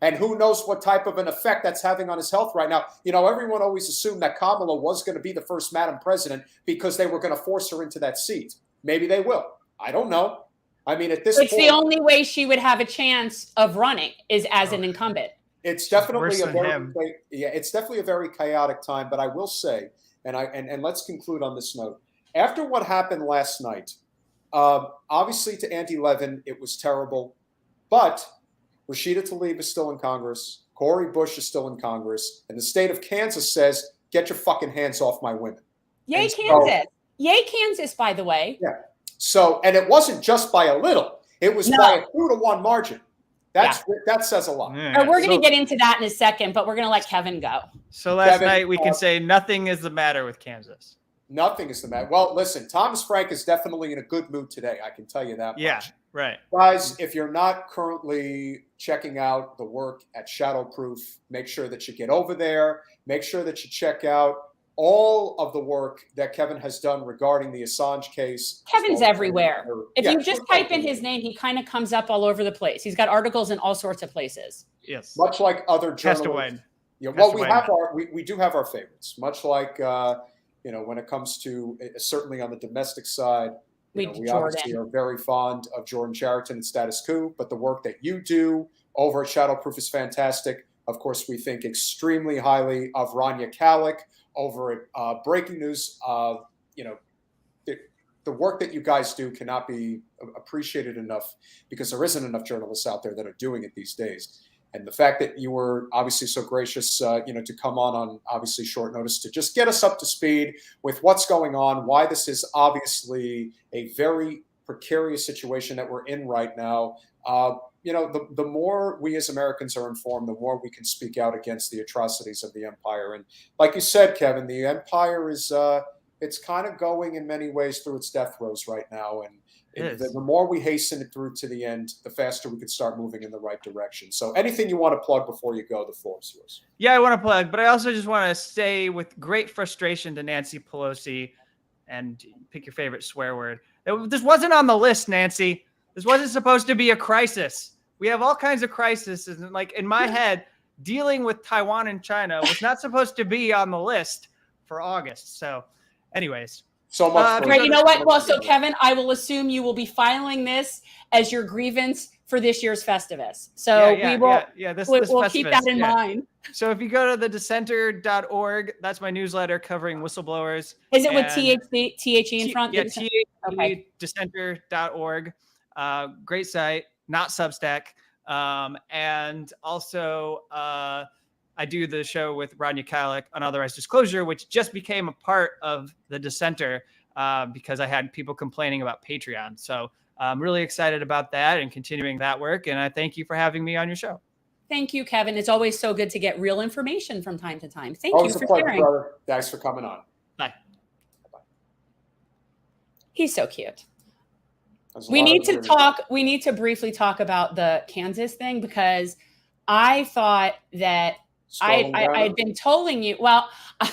And who knows what type of an effect that's having on his health right now. You know, everyone always assumed that Kamala was going to be the first Madam President because they were going to force her into that seat. Maybe they will. I don't know. I mean, at this It's point, the only way she would have a chance of running is as an incumbent. it's definitely worse a than very him. it's definitely a very chaotic time. But I will say, and let's conclude on this note. After what happened last night, obviously to Andy Levin, it was terrible. But Rashida Tlaib is still in Congress. Cori Bush is still in Congress. And the state of Kansas says, get your fucking hands off my women. Yay, And so- Kansas. Yay, Kansas, by the way. Yeah. So, and it wasn't just by a little. It was by a 2-1 margin. That says a lot. Yeah. We're going to get into that in a second, but we're going to let Kevin go. So last Kevin, night we can say nothing is the matter with Kansas. Nothing is the matter. Well, listen, Thomas Frank is definitely in a good mood today. I can tell you that Yeah, much. right. Guys, if you're not currently checking out the work at Shadow Proof, make sure that you get over there. Make sure that you check out all of the work that Kevin has done regarding the Assange case. Kevin's everywhere. If Yeah, you just type in his name, he kind of comes up all over the place. He's got articles in all sorts of places. Yes. much like other Cast journalists. away. Yeah, well, Cast away. we do have our favorites. Much like you know, when it comes to certainly on the domestic side, we obviously are very fond of Jordan Chariton and Status Quo, but the work that you do over at Shadow Proof is fantastic. Of course, we think extremely highly of Rania Kalik over at Breaking News. You know, the work that you guys do cannot be appreciated enough because there isn't enough journalists out there that are doing it these days. And the fact that you were obviously so gracious, you know, to come on obviously short notice to just get us up to speed with what's going on, why this is obviously a very precarious situation that we're in right now. You know, the more we as Americans are informed, the more we can speak out against the atrocities of the empire. And like you said, Kevin, the empire is it's kind of going in many ways through its death throes right now. And the more we hasten it through to the end, the faster we can start moving in the right direction. So anything you want to plug before you go, the floor is yours. Yeah, I want to plug, but I also just want to say with great frustration to Nancy Pelosi, and pick your favorite swear word. This wasn't on the list, Nancy. This wasn't supposed to be a crisis. We have all kinds of crises. And like in my head, dealing with Taiwan and China was not supposed to be on the list for August. So anyways. So much. Right, you know what? Well, so Kevin, I will assume you will be filing this as your grievance for this year's Festivus. So we'll keep that in mind. So if you go to thedissenter.org, that's my newsletter covering whistleblowers. Is it with THE in front? Yeah, dissenter.org. Great site, not Substack. And also I do the show with Rania Kalik, Unauthorized Disclosure, which just became a part of the Dissenter because I had people complaining about Patreon. So I'm really excited about that and continuing that work. And I thank you for having me on your show. Thank you, Kevin. It's always so good to get real information from time to time. Thank Always you for a pleasure, sharing. brother. Thanks for coming on. Bye. He's so cute. We need to talk. We need to briefly talk about the Kansas thing because I thought that I had been telling you. Well,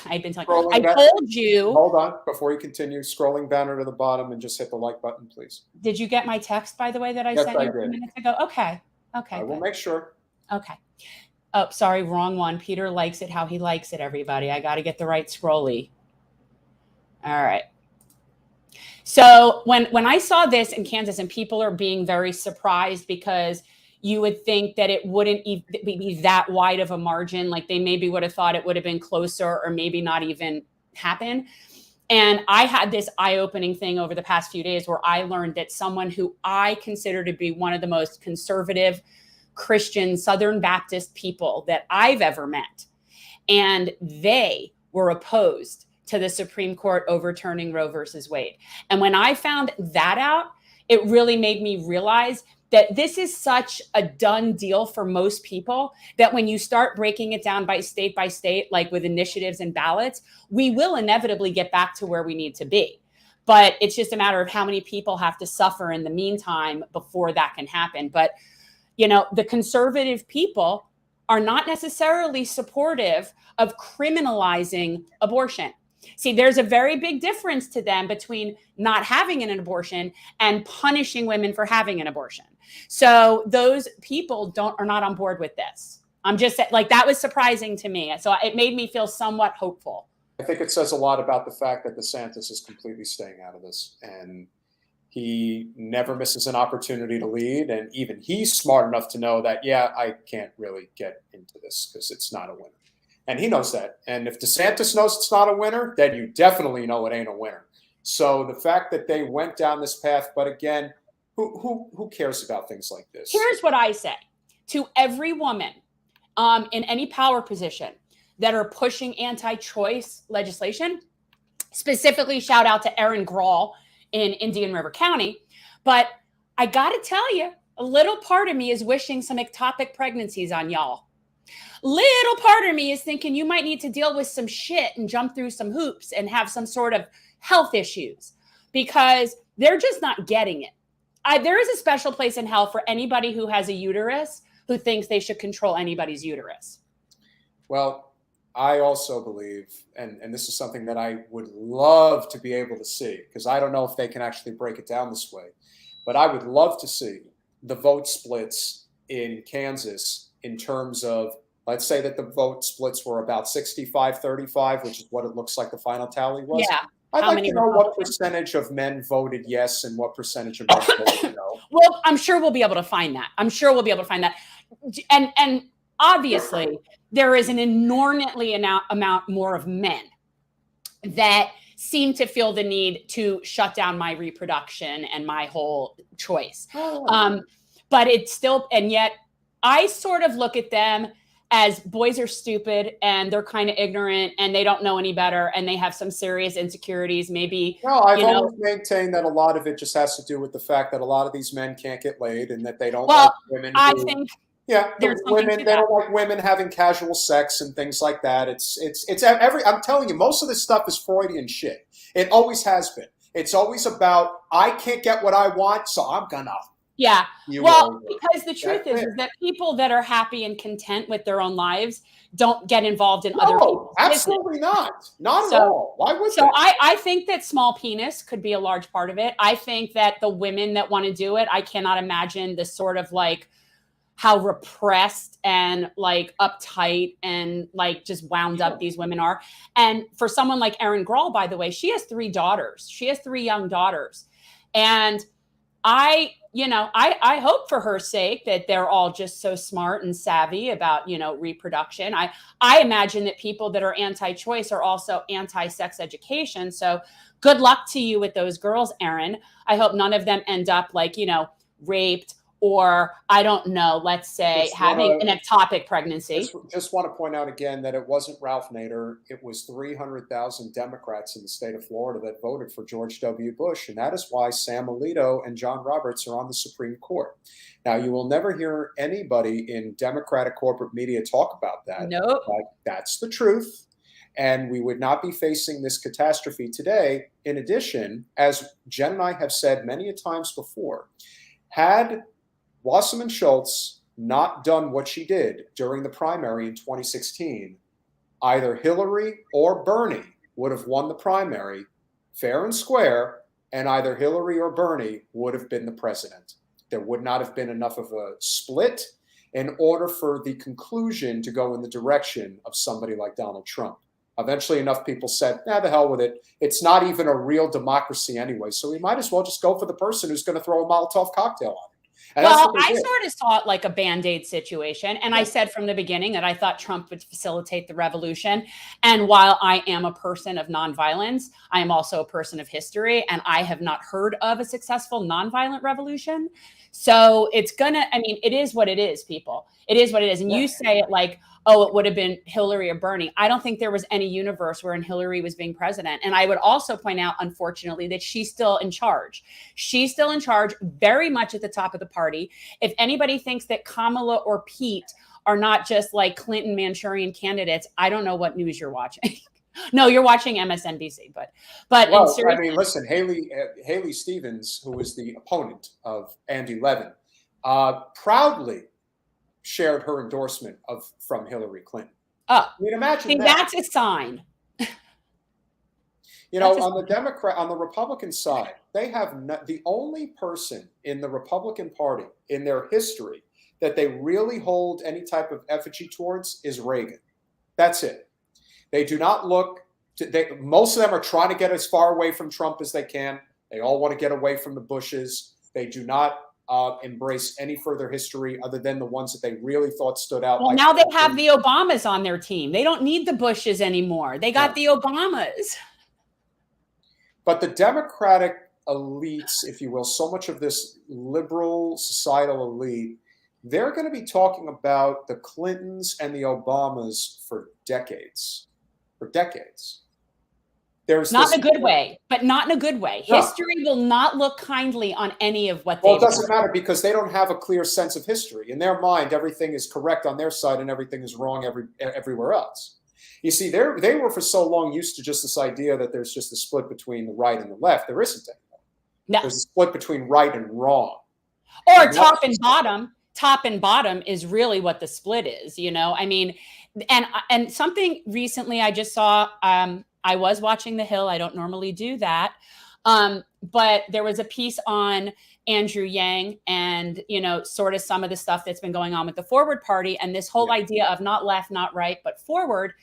I'd been telling you. I told you. Hold on. Before you continue, scrolling banner to the bottom and just hit the like button, please. Did you get my text, by the way, that I Yes, sent you I a few did. minutes ago? Okay. Okay. I will make sure. Okay. Oh, sorry. Wrong one. Peter likes it how he likes it, everybody. I got to get the right scrolly. All right. So when I saw this in Kansas and people are being very surprised because you would think that it wouldn't be that wide of a margin. Like they maybe would have thought it would have been closer or maybe not even happen. And I had this eye-opening thing over the past few days where I learned that someone who I consider to be one of the most conservative Christian Southern Baptist people that I've ever met, and they were opposed to the Supreme Court overturning Roe versus Wade. And when I found that out, it really made me realize that this is such a done deal for most people that when you start breaking it down by state, like with initiatives and ballots, we will inevitably get back to where we need to be. But it's just a matter of how many people have to suffer in the meantime before that can happen. But, you know, the conservative people are not necessarily supportive of criminalizing abortion. See, there's a very big difference to them between not having an abortion and punishing women for having an abortion. So those people are not on board with this. I'm just like, that was surprising to me. So it made me feel somewhat hopeful. I think it says a lot about the fact that DeSantis is completely staying out of this, and he never misses an opportunity to lead. And even he's smart enough to know that, yeah, I can't really get into this because it's not a winner. And he knows that. And if DeSantis knows it's not a winner, then you definitely know it ain't a winner. So the fact that they went down this path, but again, who cares about things like this? Here's what I say to every woman in any power position that are pushing anti-choice legislation. Specifically, shout out to Aaron Grawl in Indian River County. But I got to tell you, a little part of me is wishing some ectopic pregnancies on y'all. Little part of me is thinking you might need to deal with some shit and jump through some hoops and have some sort of health issues because they're just not getting it. There is a special place in hell for anybody who has a uterus who thinks they should control anybody's uterus. Well, I also believe, and this is something that I would love to be able to see, because I don't know if they can actually break it down this way, but I would love to see the vote splits in Kansas in terms of, let's say that the vote splits were about 65-35, which is what it looks like the final tally was. Yeah. I'd like to know what percentage of men voted yes and what percentage of men voted no. Well, I'm sure we'll be able to find that. And obviously, there is an inordinately amount more of men that seem to feel the need to shut down my reproduction and my whole choice. But it's still, and yet I sort of look at them as boys are stupid and they're kind of ignorant and they don't know any better and they have some serious insecurities. Maybe. No, I've always maintained that a lot of it just has to do with the fact that a lot of these men can't get laid and that they don't like women. I think. Yeah, there's women, they don't like women having casual sex and things like that. I'm telling you, most of this stuff is Freudian shit. It always has been. It's always about, I can't get what I want, so I'm gonna. Yeah. Well, because the truth is that people that are happy and content with their own lives don't get involved in other people's absolutely business. Not at all. Why would they? So I think that small penis could be a large part of it. I think that the women that want to do it, I cannot imagine the sort of like how repressed and like uptight and like just wound up these women are. And for someone like Erin Grawl, by the way, she has 3 daughters. She has 3 young daughters. And I hope for her sake that they're all just so smart and savvy about, reproduction. I imagine that people that are anti-choice are also anti-sex education. So good luck to you with those girls, Erin. I hope none of them end up like, raped or I don't know, let's say having an ectopic pregnancy. Just want to point out again that it wasn't Ralph Nader. It was 300,000 Democrats in the state of Florida that voted for George W. Bush. And that is why Sam Alito and John Roberts are on the Supreme Court. Now, you will never hear anybody in Democratic corporate media talk about that. Nope. But that's the truth. And we would not be facing this catastrophe today. In addition, as Jen and I have said many a times before, had Wasserman Schultz not done what she did during the primary in 2016, either Hillary or Bernie would have won the primary fair and square, and either Hillary or Bernie would have been the president. There would not have been enough of a split in order for the conclusion to go in the direction of somebody like Donald Trump. Eventually, enough people said, the hell with it. It's not even a real democracy anyway, so we might as well just go for the person who's going to throw a Molotov cocktail on it. Well, I sort of saw it like a Band-Aid situation. And I said from the beginning that I thought Trump would facilitate the revolution. And while I am a person of nonviolence, I am also a person of history. And I have not heard of a successful nonviolent revolution. So it is what it is, people. It is what it is. And you say it like, oh, it would have been Hillary or Bernie. I don't think there was any universe wherein Hillary was being president. And I would also point out, unfortunately, that she's still in charge. She's still in charge, very much at the top of the party. If anybody thinks that Kamala or Pete are not just like Clinton Manchurian candidates, I don't know what news you're watching. No, you're watching MSNBC, but listen, Haley Stevens, who is the opponent of Andy Levin, proudly shared her endorsement from Hillary Clinton. Oh, I mean, imagine that. That's a sign. You know, on the Republican side, they have the only person in the Republican Party in their history that they really hold any type of effigy towards is Reagan. That's it. They do not look. Most of them are trying to get as far away from Trump as they can. They all want to get away from the Bushes. They do not embrace any further history other than the ones that they really thought stood out. Well, like now they have the Obamas on their team. They don't need the Bushes anymore. They got the Obamas. But the Democratic elites, if you will, so much of this liberal societal elite, they're going to be talking about the Clintons and the Obamas for decades. For decades. There's not in a good way, but not in a good way. No. History will not look kindly on any of what Well, they've it doesn't done. matter because they don't have a clear sense of history. In their mind, everything is correct on their side and everything is wrong everywhere else. You see, they were for so long used to just this idea that there's just a split between the right and the left. There isn't anymore. No. There's a split between right and wrong. Or top and bottom. Top and bottom is really what the split is, you know? I mean, and something recently I just saw, I was watching The Hill. I don't normally do that. But there was a piece on Andrew Yang and, you know, sort of some of the stuff that's been going on with the Forward Party and this whole idea of not left, not right, but forward.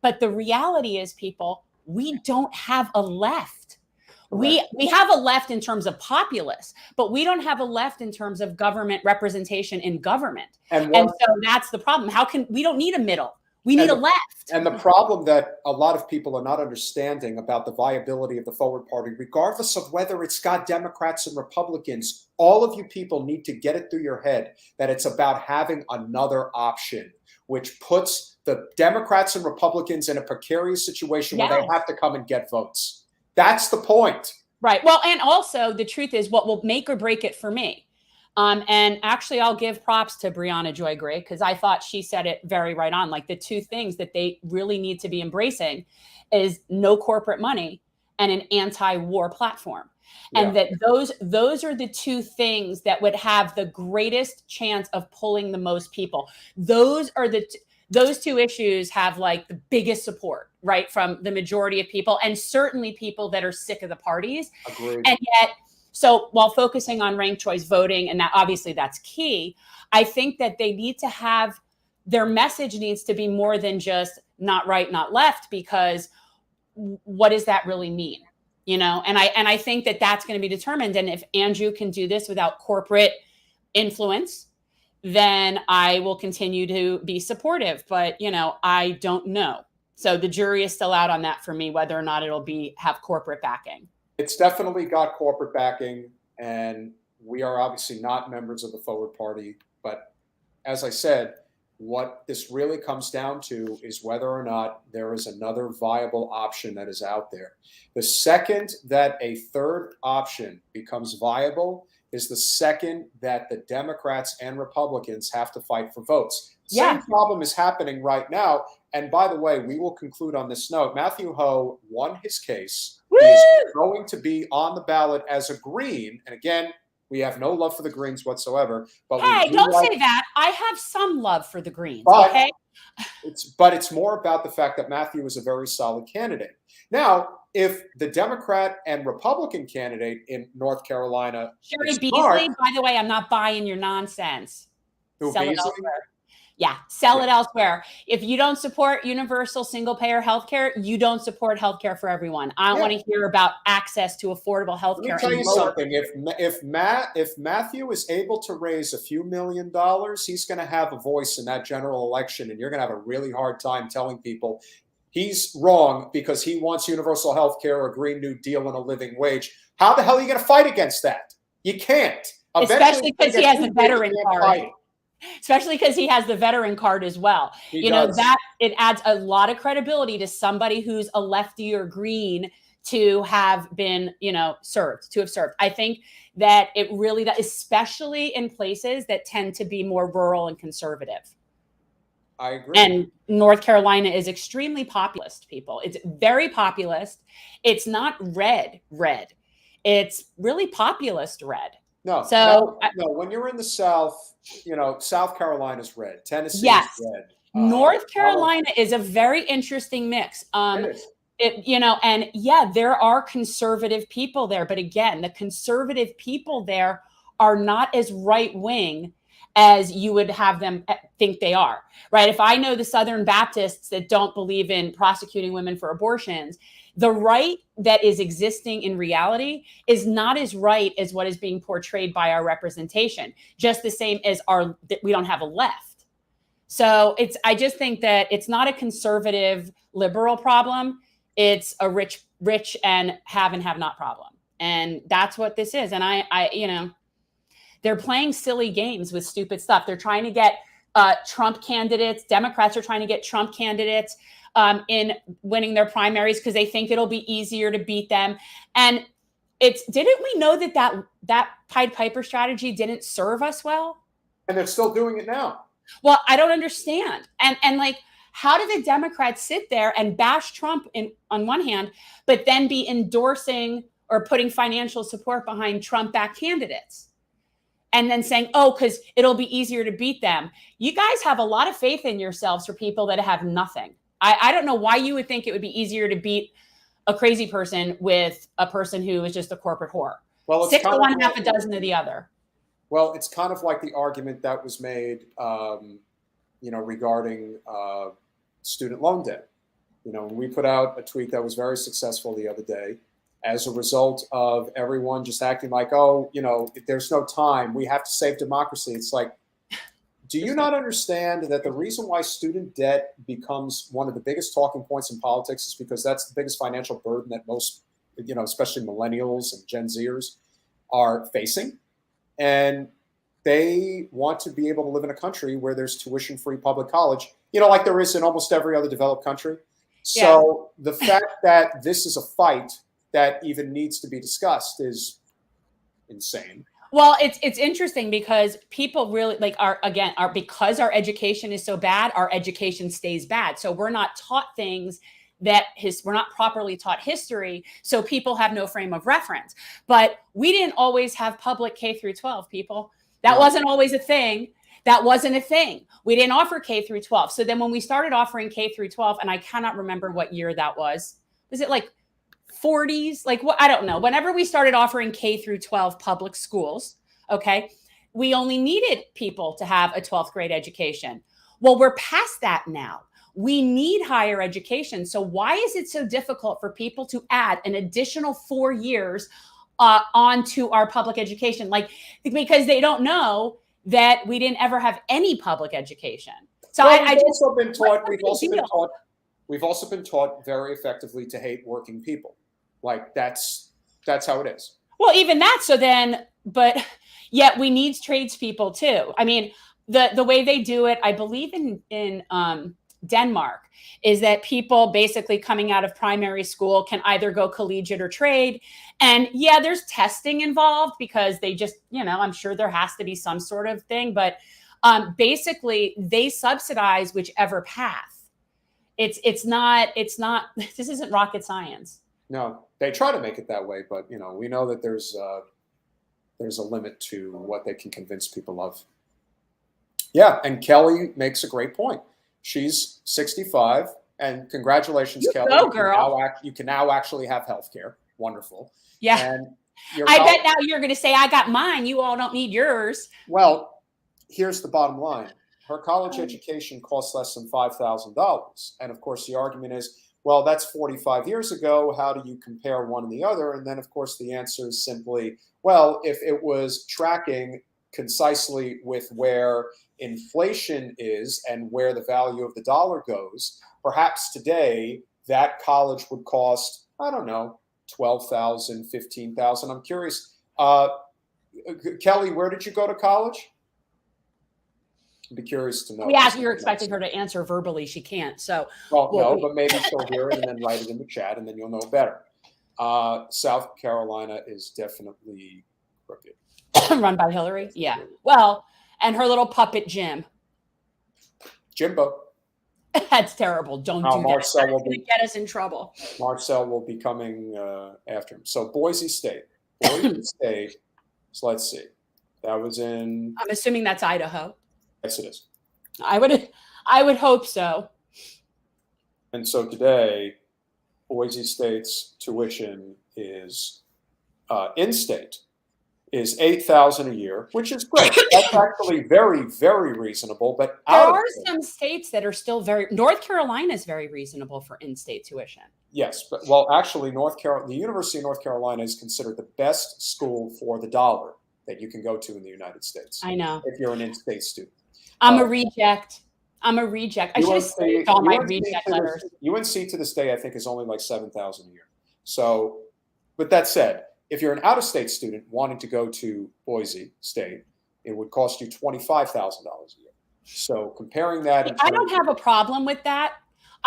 But the reality is, people, we don't have a left. We have a left in terms of populace, but we don't have a left in terms of government representation in government. And so that's the problem. We don't need a middle. We need a left. And the problem that a lot of people are not understanding about the viability of the Forward Party, regardless of whether it's got Democrats and Republicans, all of you people need to get it through your head that it's about having another option, which puts the Democrats and Republicans in a precarious situation where they have to come and get votes. That's the point. Right. Well, and also the truth is what will make or break it for me. And actually, I'll give props to Brianna Joy Gray because I thought she said it very right on. Like the two things that they really need to be embracing is no corporate money and an anti-war platform. And that those are the two things that would have the greatest chance of pulling the most people. Those two issues have like the biggest support, right, from the majority of people and certainly people that are sick of the parties. Agreed. And yet, so while focusing on ranked choice voting, and that obviously that's key, I think that they need to have their message needs to be more than just not right, not left, because what does that really mean? You know, and I think that that's going to be determined. And if Andrew can do this without corporate influence, then I will continue to be supportive. But, you know, I don't know. So the jury is still out on that for me, whether or not it'll have corporate backing. It's definitely got corporate backing, and we are obviously not members of the Forward Party. But as I said, what this really comes down to is whether or not there is another viable option that is out there. The second that a third option becomes viable is the second that the Democrats and Republicans have to fight for votes. Same problem is happening right now. And by the way, we will conclude on this note. Matthew Ho won his case. Woo! He is going to be on the ballot as a Green. And again, we have no love for the Greens whatsoever. But hey, don't say that. I have some love for the Greens. But okay. It's more about the fact that Matthew is a very solid candidate. Now, if the Democrat and Republican candidate in North Carolina, Sherry Beasley, by the way, I'm not buying your nonsense. Sell it elsewhere. Yeah, sell it elsewhere. If you don't support universal single-payer healthcare, you don't support healthcare for everyone. I want to hear about access to affordable healthcare. Let me tell you something. If Matthew is able to raise a few $1 million, he's going to have a voice in that general election, and you're going to have a really hard time telling people he's wrong because he wants universal healthcare, a Green New Deal, and a living wage. How the hell are you going to fight against that? You can't. Especially because he has a veteran card. Especially because he has the veteran card as well. You know, that it adds a lot of credibility to somebody who's a lefty or green to have been, you know, served. I think that it really does, especially in places that tend to be more rural and conservative. I agree. And North Carolina is extremely populist, people. It's very populist. It's not red. It's really populist red. No, when you're in the South, you know, South Carolina's red, Tennessee is red. North Carolina is a very interesting mix. It is. And yeah, there are conservative people there, but again, the conservative people there are not as right wing as you would have them think they are, right? If I know the Southern Baptists that don't believe in prosecuting women for abortions, the right that is existing in reality is not as right as what is being portrayed by our representation, just the same as that we don't have a left. So I just think that it's not a conservative liberal problem. It's a rich and have not problem. And that's what this is. And I they're playing silly games with stupid stuff. They're trying to get Trump candidates. Democrats are trying to get Trump candidates in winning their primaries because they think it'll be easier to beat them. And didn't we know that Pied Piper strategy didn't serve us well? And they're still doing it now. Well, I don't understand. And like, how do the Democrats sit there and bash Trump on one hand, but then be endorsing or putting financial support behind Trump-backed candidates? And then saying, oh, because it'll be easier to beat them. You guys have a lot of faith in yourselves for people that have nothing. I don't know why you would think it would be easier to beat a crazy person with a person who is just a corporate whore. Well, 6 to 1, half a dozen to the other. Well, it's kind of like the argument that was made, regarding student loan debt. We put out a tweet that was very successful the other day as a result of everyone just acting like, oh, there's no time. We have to save democracy. It's like, do you not understand that the reason why student debt becomes one of the biggest talking points in politics is because that's the biggest financial burden that most, especially millennials and Gen Zers are facing? And they want to be able to live in a country where there's tuition-free public college, like there is in almost every other developed country. So the fact that this is a fight that even needs to be discussed is insane. Well, it's interesting because people really because our education is so bad, our education stays bad. So we're not taught things we're not properly taught history. So people have no frame of reference. But we didn't always have public K through 12, people. That wasn't always a thing. That wasn't a thing. We didn't offer K through 12. So then when we started offering K through 12, and I cannot remember what year that was it like 40s? Like what? I don't know. Whenever we started offering K through 12 public schools, okay, we only needed people to have a 12th grade education. Well, we're past that now. We need higher education. So why is it so difficult for people to add an additional 4 years onto our public education? Because they don't know that we didn't ever have any public education. So we've also been taught very effectively to hate working people. Like that's how it is. Well, even that. So then, but yet we need tradespeople too. I mean, the way they do it, I believe in Denmark, is that people basically coming out of primary school can either go collegiate or trade. And yeah, there's testing involved because they just, I'm sure there has to be some sort of thing, but basically they subsidize whichever path. It's not, this isn't rocket science. No, they try to make it that way, but we know that there's a limit to what they can convince people of. Yeah, and Kelly makes a great point. She's 65, and congratulations, Kelly. Go, girl. You can now actually have health care. Wonderful. Yeah. And I bet now you're going to say, I got mine. You all don't need yours. Well, here's the bottom line. Her college education costs less than $5,000. And of course, the argument is, well, that's 45 years ago. How do you compare one and the other? And then, of course, the answer is simply, well, if it was tracking concisely with where inflation is and where the value of the dollar goes, perhaps today that college would cost, I don't know, $12,000, $15,000. I'm curious. Kelly, where did you go to college? I'd be curious to know. You're expecting her to answer verbally. She can't. So, no, but maybe she'll hear it and then write it in the chat, and then you'll know better. South Carolina is definitely crooked. Run by Hillary? Yeah. Well, and her little puppet Jimbo. That's terrible. Don't do Marcel that. It's going to get us in trouble. Marcel will be coming after him. So Boise State. So let's see. That was in. I'm assuming that's Idaho. Yes, it is. I would hope so. And so today, Boise State's tuition is in-state is $8,000 a year, which is great. That's actually very, very reasonable. But There out of are state, some states that are still North Carolina is very reasonable for in-state tuition. yes, but well, actually, the University of North Carolina is considered the best school for the dollar that you can go to in the United States. I know. If you're an in-state student. I'm a reject. I'm a reject. I should have saved all my reject letters. UNC to this day, I think, is only like $7,000 a year. So, with that said, if you're an out-of-state student wanting to go to Boise State, it would cost you $25,000 a year. So, comparing that, I don't have a problem with that.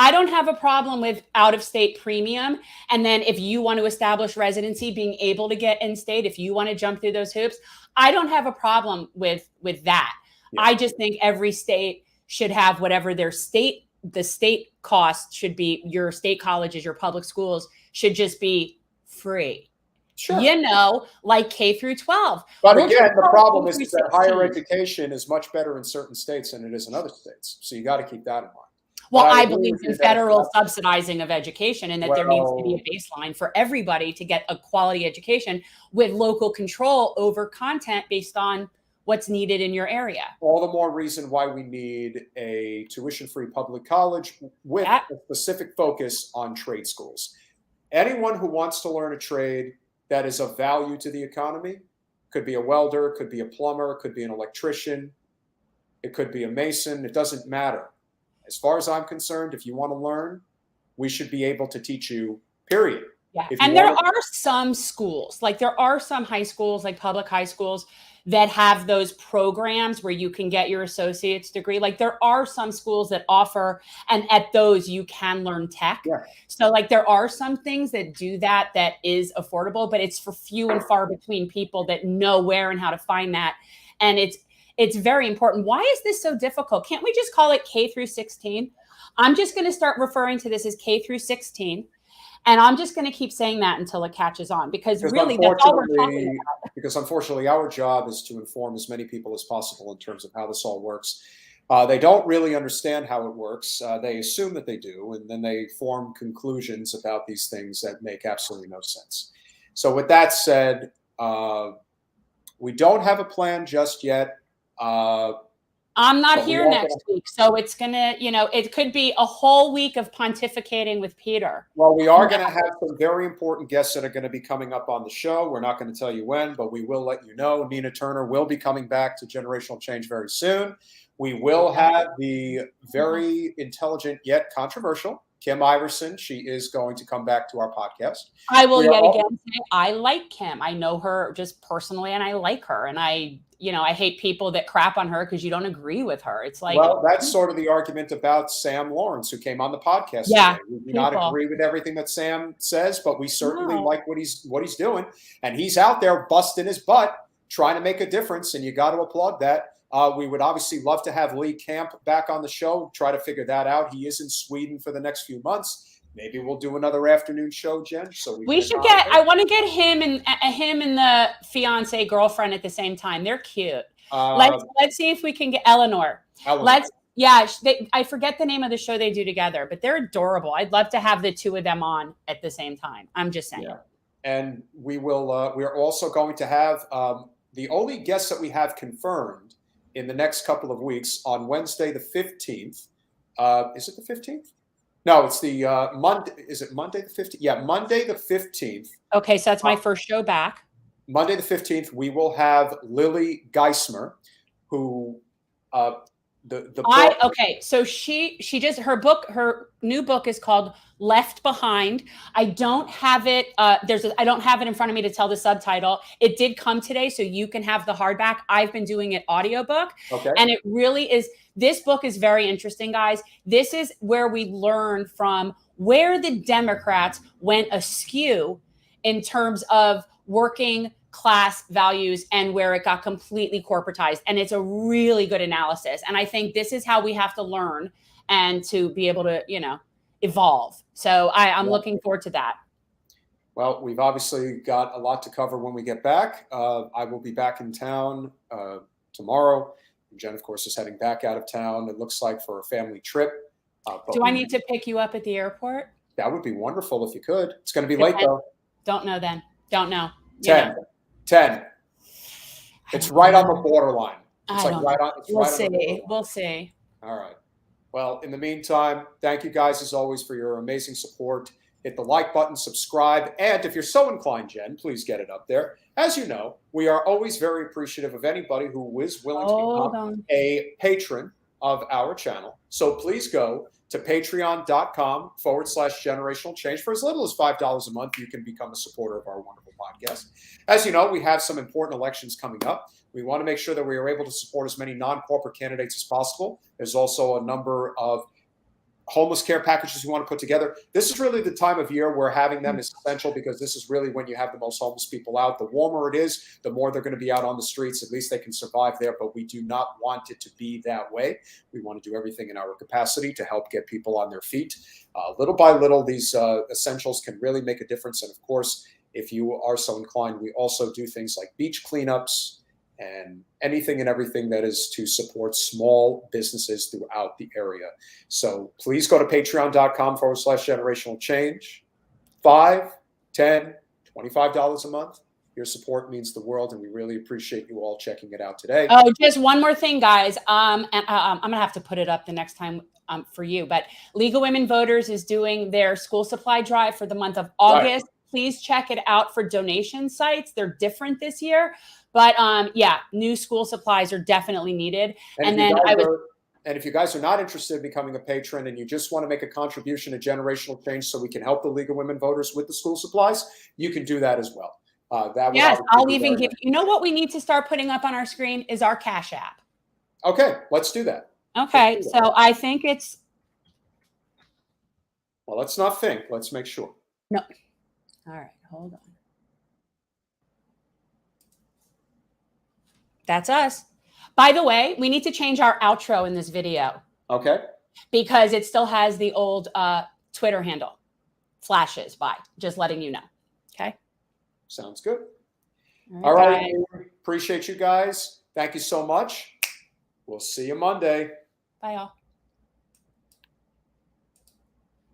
I don't have a problem with out-of-state premium. And then if you want to establish residency, being able to get in-state, if you want to jump through those hoops, I don't have a problem with that. Yeah. I just think every state should have whatever the state cost should be. Your state colleges, your public schools should just be free. Sure. You know, like K through 12. But again, the problem is that higher education is much better in certain states than it is in other states. So you got to keep that in mind. Well, I believe in federal subsidizing of education, and that there needs to be a baseline for everybody to get a quality education with local control over content based on what's needed in your area. All the more reason why we need a tuition-free public college with a specific focus on trade schools. Anyone who wants to learn a trade that is of value to the economy, could be a welder, could be a plumber, could be an electrician, it could be a mason, it doesn't matter. As far as I'm concerned, if you want to learn, we should be able to teach you, period. Yeah. And there are some schools, like there are some high schools, like public high schools, that have those programs where you can get your associate's degree. Like there are some schools that offer, and at those you can learn tech. Yeah. So like there are some things that do that is affordable, but it's for few and far between people that know where and how to find that. And it's very important. Why is this so difficult? Can't we just call it K through 16? I'm just going to start referring to this as K through 16. And I'm just going to keep saying that until it catches on, because really that's all we're talking about. Because unfortunately, our job is to inform as many people as possible in terms of how this all works. They don't really understand how it works. They assume that they do, and then they form conclusions about these things that make absolutely no sense. So with that said, we don't have a plan just yet. I'm not here next week, so it's gonna, it could be a whole week of pontificating with Peter. Well, we are going to have some very important guests that are going to be coming up on the show. We're not going to tell you when, but we will let you know. Nina Turner will be coming back to Generational Change very soon. We will have the very intelligent yet controversial Kim Iverson. She is going to come back to our podcast. I will yet again say I like Kim. I know her just personally, and I like her. And I hate people that crap on her because you don't agree with her. It's like, well, that's sort of the argument about Sam Lawrence, who came on the podcast. Yeah, today. We do not agree with everything that Sam says, but we certainly like what he's doing, and he's out there busting his butt trying to make a difference, and you got to applaud that. We would obviously love to have Lee Camp back on the show, try to figure that out. He is in Sweden for the next few months. Maybe we'll do another afternoon show, Jen. So we should get. I want to get him and the fiance girlfriend at the same time. They're cute. Let's see if we can get Eleanor. I forget the name of the show they do together, but they're adorable. I'd love to have the two of them on at the same time. I'm just saying. Yeah. And we will. We are also going to have the only guests that we have confirmed in the next couple of weeks on Wednesday the 15th. Is it the 15th? No, it's the Monday. Is it Monday the 15th? Yeah, Monday the 15th. Okay, so that's my first show back. Monday the 15th, we will have Lily Geismer, who so she just her new book is called Left Behind. I don't have it. I don't have it in front of me to tell the subtitle. It did come today, so you can have the hardback. I've been doing it audiobook. Okay. And it really is. This book is very interesting, guys. This is where we learn from where the Democrats went askew in terms of working class values and where it got completely corporatized. And it's a really good analysis. And I think this is how we have to learn and to be able to, evolve. So I'm looking forward to that. Well, we've obviously got a lot to cover when we get back. I will be back in town tomorrow. Jen, of course, is heading back out of town, it looks like, for a family trip. Do I need to pick you up at the airport? That would be wonderful if you could. It's going to be late, though. Don't know then. Don't know. 10. 10. It's right on the borderline. It's I like don't right know. on. It's We'll right on the see. borderline. We'll see. All right. Well, in the meantime, thank you guys as always for your amazing support. Hit the like button, subscribe, and if you're so inclined, Jen, please get it up there. As you know, we are always very appreciative of anybody who is willing to become a patron of our channel. So please go to patreon.com/generational change. For as little as $5 a month, you can become a supporter of our wonderful podcast. As you know, we have some important elections coming up. We want to make sure that we are able to support as many non-corporate candidates as possible. There's also a number of homeless care packages we want to put together. This is really the time of year where having them is essential, because this is really when you have the most homeless people out. The warmer it is, the more they're going to be out on the streets. At least they can survive there, but we do not want it to be that way. We want to do everything in our capacity to help get people on their feet. Little by little, these essentials can really make a difference. And of course, if you are so inclined, we also do things like beach cleanups and anything and everything that is to support small businesses throughout the area. So please go to patreon.com/generational change. $5, $10, $25 a month. Your support means the world, and we really appreciate you all checking it out today. Oh, just one more thing, guys. I'm going to have to put it up the next time for you, but League of Women Voters is doing their school supply drive for the month of August. Right. Please check it out for donation sites. They're different this year. But yeah, new school supplies are definitely needed. And then if you guys are not interested in becoming a patron and you just want to make a contribution to generational change so we can help the League of Women Voters with the school supplies, you can do that as well. Yes, I'll even give you know what we need to start putting up on our screen is our Cash App. Okay, let's do that. Okay, so I think it's. Well, let's not think. Let's make sure. No. All right, hold on. That's us. By the way, we need to change our outro in this video. Okay. Because it still has the old Twitter handle. Flashes by. Just letting you know. Okay. Sounds good. All right. Appreciate you guys. Thank you so much. We'll see you Monday. Bye, y'all.